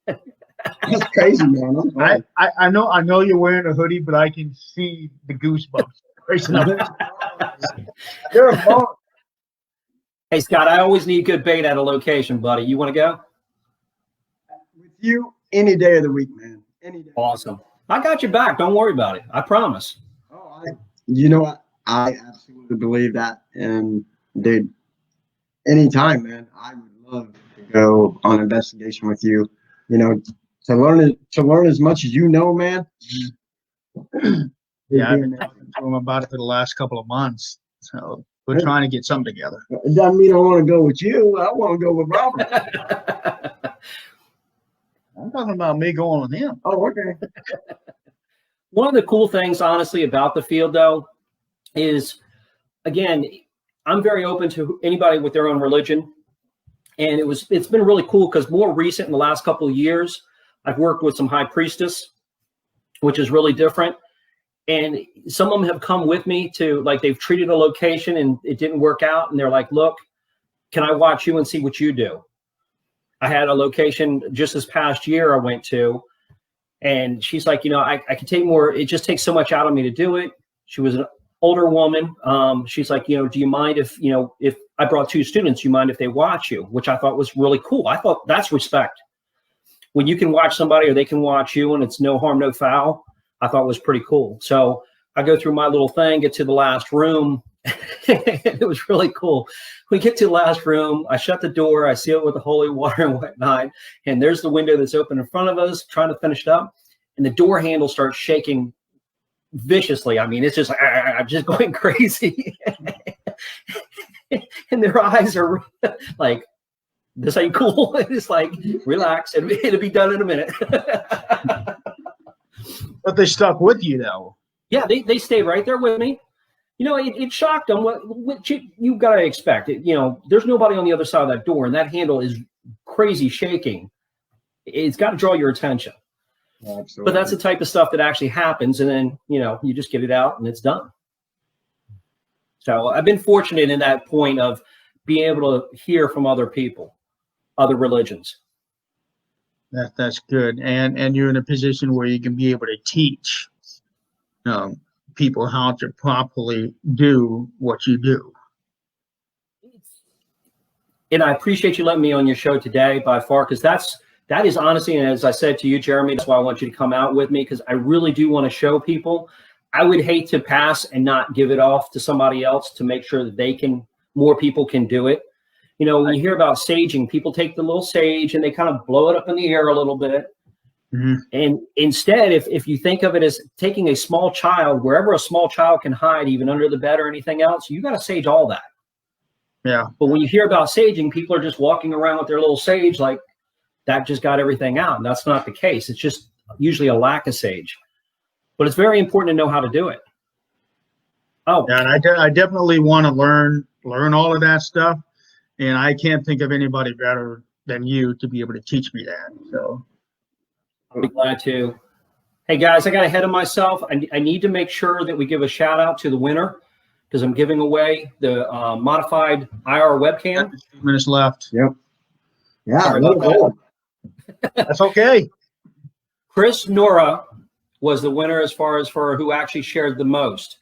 That's crazy, man. I know you're wearing a hoodie, but I can see the goosebumps. You're a ball. Hey, Scott, I always need good bait at a location, buddy. You want to go? With you, any day of the week, man. Any day. Awesome. I got your back. Don't worry about it. I promise. Oh, you know what? I absolutely believe that. And dude, anytime, man, I would love to go on an investigation with you. You know, to learn as much as you know, man. Yeah, I've been talking to him about it for the last couple of months. So we're trying to get something together. It doesn't mean I want to go with you. I want to go with Robert. I'm talking about me going with him. Oh, okay. One of the cool things, honestly, about the field, though, is, again, I'm very open to anybody with their own religion. And it's been really cool because more recent in the last couple of years, I've worked with some high priestess, which is really different. And some of them have come with me to, like, they've treated a location and it didn't work out. And they're like, look, can I watch you and see what you do? I had a location just this past year I went to, and she's like, you know, I can take more. It just takes so much out of me to do it. She was an older woman. She's like, you know, do you mind if I brought 2 students, you mind if they watch you? Which I thought was really cool. I thought that's respect. When you can watch somebody or they can watch you and it's no harm, no foul, I thought was pretty cool. So I go through my little thing, get to the last room. It was really cool. We get to the last room. I shut the door. I seal it with the holy water and whatnot. And there's the window that's open in front of us, trying to finish it up. And the door handle starts shaking viciously. I mean, it's just, I'm just going crazy. And their eyes are like, this ain't cool. It's like, relax. It'll be done in a minute. But they stuck with you, though. Yeah, they stayed right there with me. You know, it shocked them. What you got to expect. You know, there's nobody on the other side of that door, and that handle is crazy shaking. It's got to draw your attention. Absolutely. But that's the type of stuff that actually happens, and then, you know, you just get it out, and it's done. So I've been fortunate in that point of being able to hear from other people, other religions. That's good. And you're in a position where you can be able to teach people how to properly do what you do. And I appreciate you letting me on your show today by far, because that is honestly, and as I said to you, Jeremy, that's why I want you to come out with me, because I really do want to show people. I would hate to pass and not give it off to somebody else to make sure that more people can do it. You know, when you hear about saging, people take the little sage and they kind of blow it up in the air a little bit. Mm-hmm. And instead, if you think of it as taking a small child, wherever a small child can hide, even under the bed or anything else, you got to sage all that. Yeah. But when you hear about saging, people are just walking around with their little sage like that just got everything out. And that's not the case. It's just usually a lack of sage. But it's very important to know how to do it. Oh, yeah, and I definitely want to learn all of that stuff. And I can't think of anybody better than you to be able to teach me that. So I'll be glad to. Hey guys, I got ahead of myself. I need to make sure that we give a shout out to the winner because I'm giving away the modified IR webcam. 2 minutes left. Yep. Yeah. Sorry about that. That's okay. Chris Nora was the winner as far as for who actually shared the most.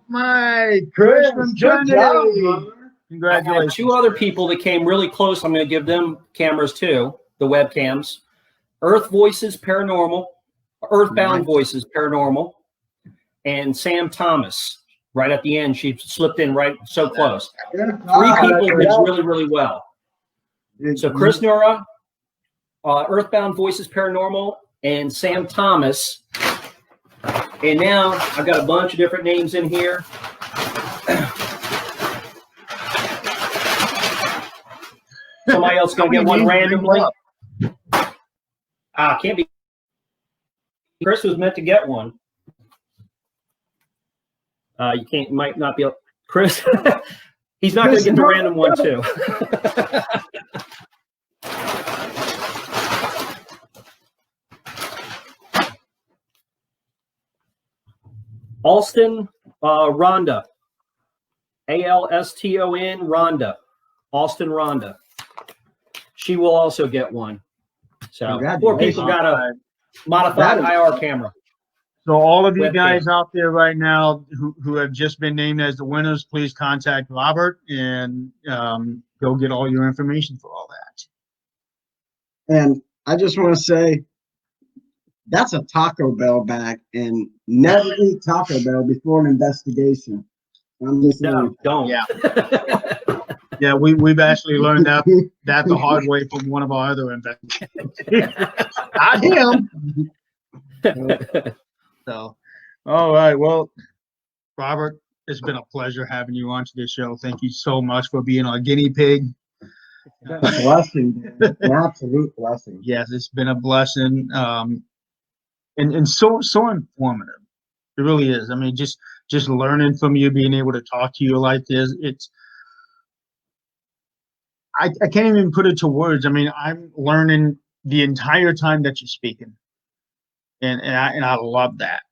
My Chris from Good job, Trinity. brother. I had Congratulations. 2 other people that came really close. I'm going to give them cameras too, the webcams. Earthbound Voices Paranormal, and Sam Thomas. Right at the end, she slipped in right so close. 3 people did really, really well. So Chris Nora, Earthbound Voices Paranormal, and Sam Thomas. And now I've got a bunch of different names in here. Somebody else going to get one randomly. Can't be. Chris was meant to get one. You can't. Might not be able. Chris, he's not going to get the random one too. Alston Rhonda, Alston Rhonda, Alston Rhonda. She will also get one. So 4 people got a modified IR camera. So all of you Webcam. guys out there right now who have just been named as the winners, please contact Robert and go get all your information for all that. And I just want to say, that's a Taco Bell bag, and never eat Taco Bell before an investigation. I'm just saying. Don't. Yeah. Yeah, we've actually learned that the hard way from one of our other investigators. Not him. So, all right. Well, Robert, it's been a pleasure having you on to this show. Thank you so much for being our guinea pig. A blessing, an absolute blessing. Yes, it's been a blessing, and so informative. It really is. I mean, just learning from you, being able to talk to you like this, I can't even put it to words. I mean, I'm learning the entire time that you're speaking, and I love that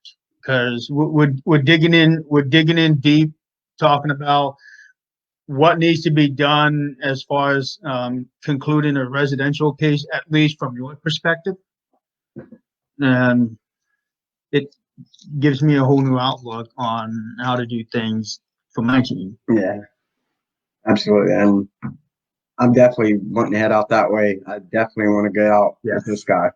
because we're digging in deep, talking about what needs to be done as far as concluding a residential case, at least from your perspective, and it gives me a whole new outlook on how to do things for my team. Yeah, absolutely. And I'm definitely wanting to head out that way. I definitely want to get out with this guy.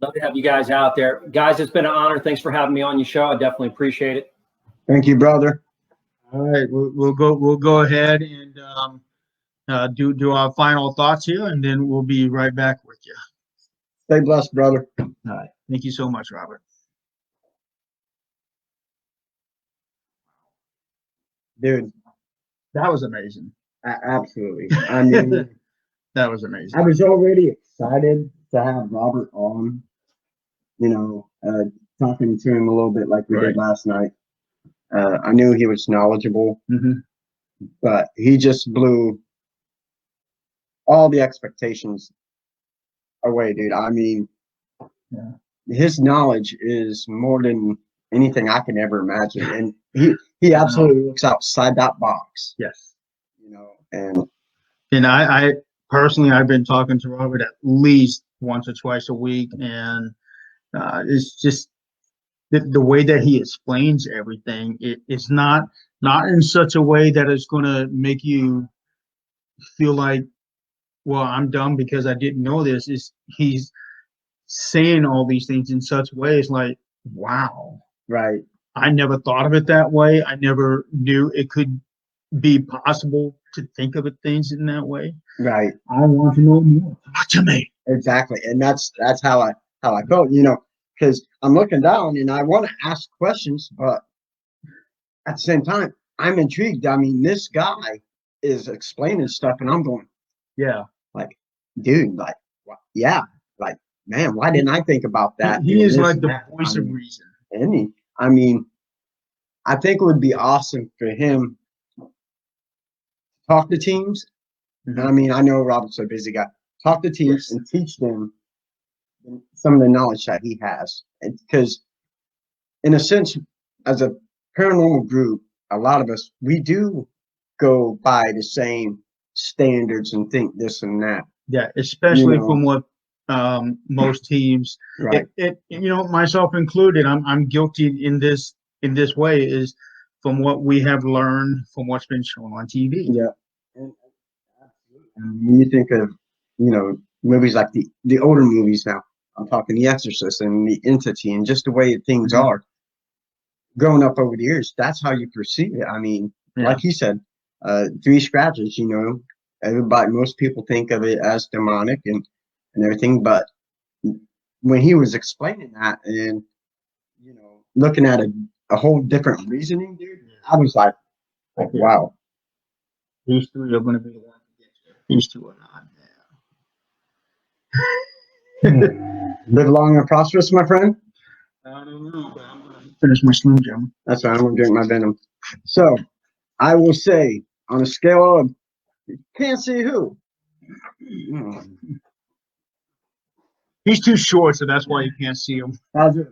Love to have you guys out there. Guys, it's been an honor. Thanks for having me on your show. I definitely appreciate it. Thank you, brother. All right, we'll go ahead and do our final thoughts here, and then we'll be right back with you. Stay blessed, brother. All right, thank you so much, Robert. Dude, That was amazing. absolutely. I mean, That was amazing. I was already excited to have Robert on, talking to him a little bit like we did last night. I knew he was knowledgeable, but he just blew all the expectations away, dude. I mean, his knowledge is more than anything I can ever imagine. And he absolutely looks outside that box. Yes. And I personally, I've been talking to Robert at least once or twice a week, and it's just the way that he explains everything. It's not in such a way that it's going to make you feel like, well, I'm dumb because I didn't know this. He's saying all these things in such ways like, wow, right. I never thought of it that way. I never knew it could be possible to think of it things in that way. Right. I want to know more. Talk to me. Exactly. And that's how I felt, because I'm looking down and I want to ask questions, but at the same time, I'm intrigued. I mean, this guy is explaining stuff and I'm going, Yeah. like, dude, like, yeah, like, man, why didn't I think about that? He is like the voice of reason. And I think it would be awesome for him to talk to teams. I mean, I know Robert's a busy guy. Talk to teams and teach them some of the knowledge that he has. Because, in a sense, as a paranormal group, a lot of us, we do go by the same standards and think this and that. Yeah, especially You know. from what most teams, Right. myself included, I'm guilty in this way, is from what we have learned from what's been shown on TV. Yeah. And when you think of, movies like the older movies now, I'm talking The Exorcist and The Entity and just the way things Mhm. are growing up over the years, that's how you perceive it. I mean, like he said, 3 scratches, most people think of it as demonic and everything, but when he was explaining that and, looking at a whole different reasoning, dude, I was like, wow. These 3 are going to be the ones to get you. These 2 are not. Live long and prosperous, my friend. I don't know, but I'm going to finish my Slim Jim. That's right. I'm going to drink my Venom. So I will say, on a scale of can't see who. He's too short, so that's why you can't see him. How's this?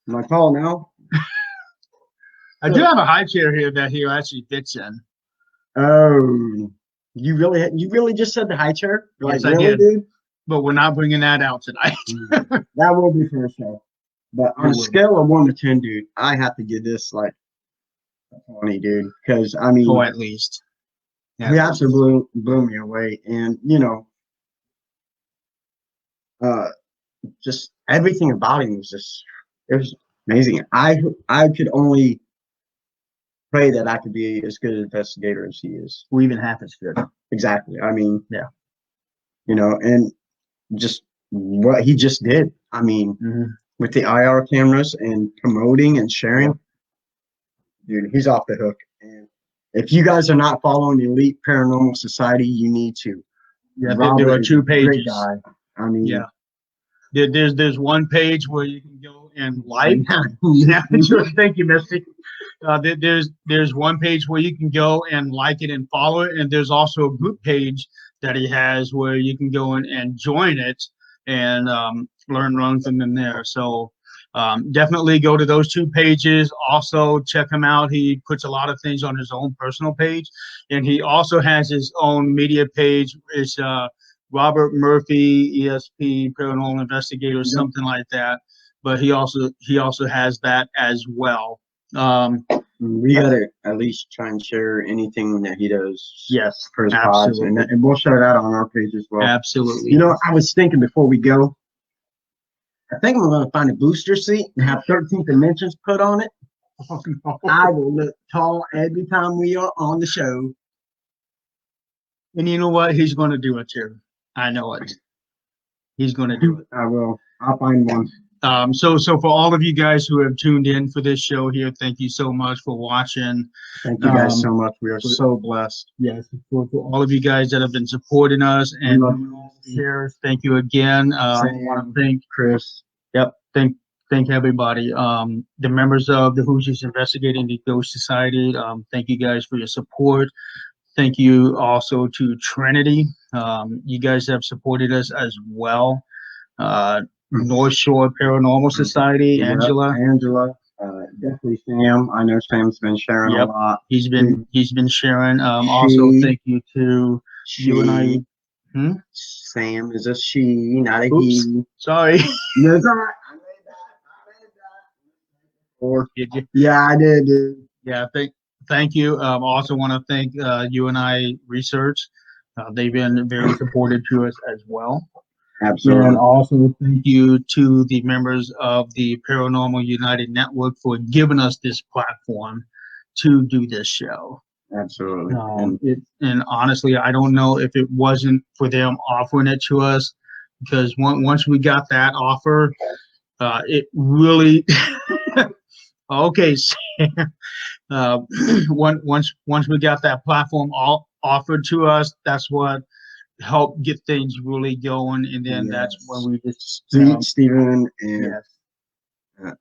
Am I tall now? I do have a high chair here that he actually fits in. Oh, you really just said the high chair? Yes, Like, I really, did. dude? But we're not bringing that out tonight. That will be for a show. But on a scale of 1 to 10, dude, I have to give this like a 20, dude. Because, I mean, Oh, at least. he absolutely blew me away. And, just everything about him was it was amazing. I could only pray that I could be as good an investigator as he is. Or even half as good. Exactly. I mean, Yeah. And just what he just did. I mean, with the IR cameras and promoting and sharing, dude, he's off the hook. And if you guys are not following the Elite Paranormal Society, you need to. Yeah, there are 2 pages. Guy. I mean, yeah. There's one page where you can go and like. Yeah, sure. Thank you, Misty. There's one page where you can go and like it and follow it, and there's also a group page that he has where you can go in and join it and learn from them there. So definitely go to those 2 pages. Also check him out. He puts a lot of things on his own personal page, and he also has his own media page. It's Robert Murphy, ESP, Paranormal Investigator, something like that. But he also has that as well. We gotta at least try and share anything that he does. Yes, for his pods, and we'll share that on our page as well. Absolutely. I was thinking before we go, I think I'm gonna find a booster seat and have 13th Dimensions put on it. I will look tall every time we are on the show. And you know what? He's going to do it too. I know it. He's going to do it. I will. I'll find one. So for all of you guys who have tuned in for this show here, thank you so much for watching. Thank you guys so much. We are so blessed. Yes, for all of you guys that have been supporting us and shares, thank you again. I want to thank Chris. Yep. Thank everybody. The members of the Hoosiers Investigating the Ghost Society. Thank you guys for your support. Thank you also to Trinity. You guys have supported us as well. North Shore Paranormal Society, Angela. Definitely Sam. I know Sam's been sharing a lot. He's been sharing. Also, thank you to you and I. Sam is a she, not a he. Sorry. No, it's all right. I made that. Or did you? Yeah, I did, dude. Yeah, thank you. Also want to thank you and I Research. They've been very supportive to us as well. Absolutely. And also thank you to the members of the Paranormal United Network for giving us this platform to do this show. Absolutely. And honestly, I don't know if it wasn't for them offering it to us, because once we got that offer, it really okay. Once we got that platform all offered to us, that's what helped get things really going, and then that's when we just Stephen and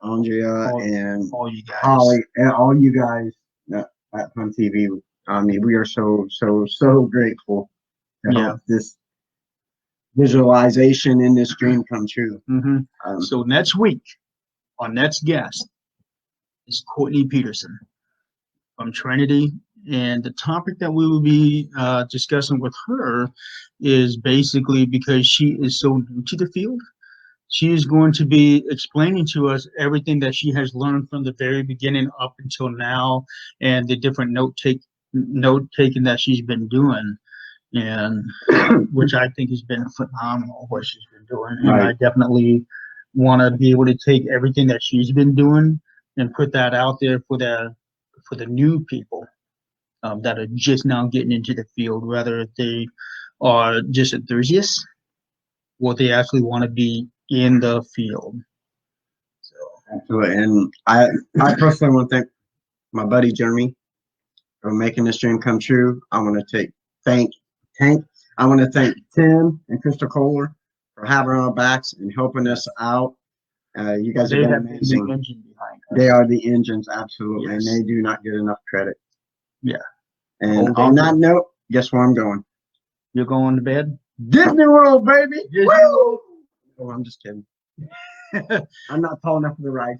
Andrea and all you guys, Holly, and all you guys at Fun TV. I mean, we are so grateful to help this visualization in this dream come true. So next week, our next guest is Courtney Peterson from Trinity. And the topic that we will be discussing with her is basically because she is so new to the field. She is going to be explaining to us everything that she has learned from the very beginning up until now, and the different note taking that she's been doing, and which I think has been phenomenal what she's been doing. And I definitely want to be able to take everything that she's been doing and put that out there for the new people that are just now getting into the field, whether they are just enthusiasts or they actually want to be in the field. So, Absolutely. And I personally want to thank my buddy Jeremy for making this dream come true. I want to thank Tim and Crystal Kohler for having our backs and helping us out. You guys have been amazing. the engine behind us. They are the engines, absolutely, Yes. and they do not get enough credit. Yeah. And on that note, guess where I'm going? You're going to bed? Disney World, baby! Disney Woo! Oh, I'm just kidding. I'm not tall enough for the ride.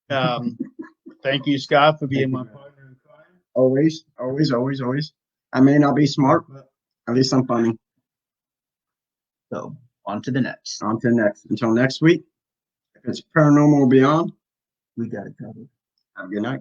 Thank you, Scott, for being my partner in crime. Always, always, always, always. I may not be smart, but at least I'm funny. So, on to the next. On to the next. Until next week, if it's Paranormal Beyond, We got it covered. have a good night.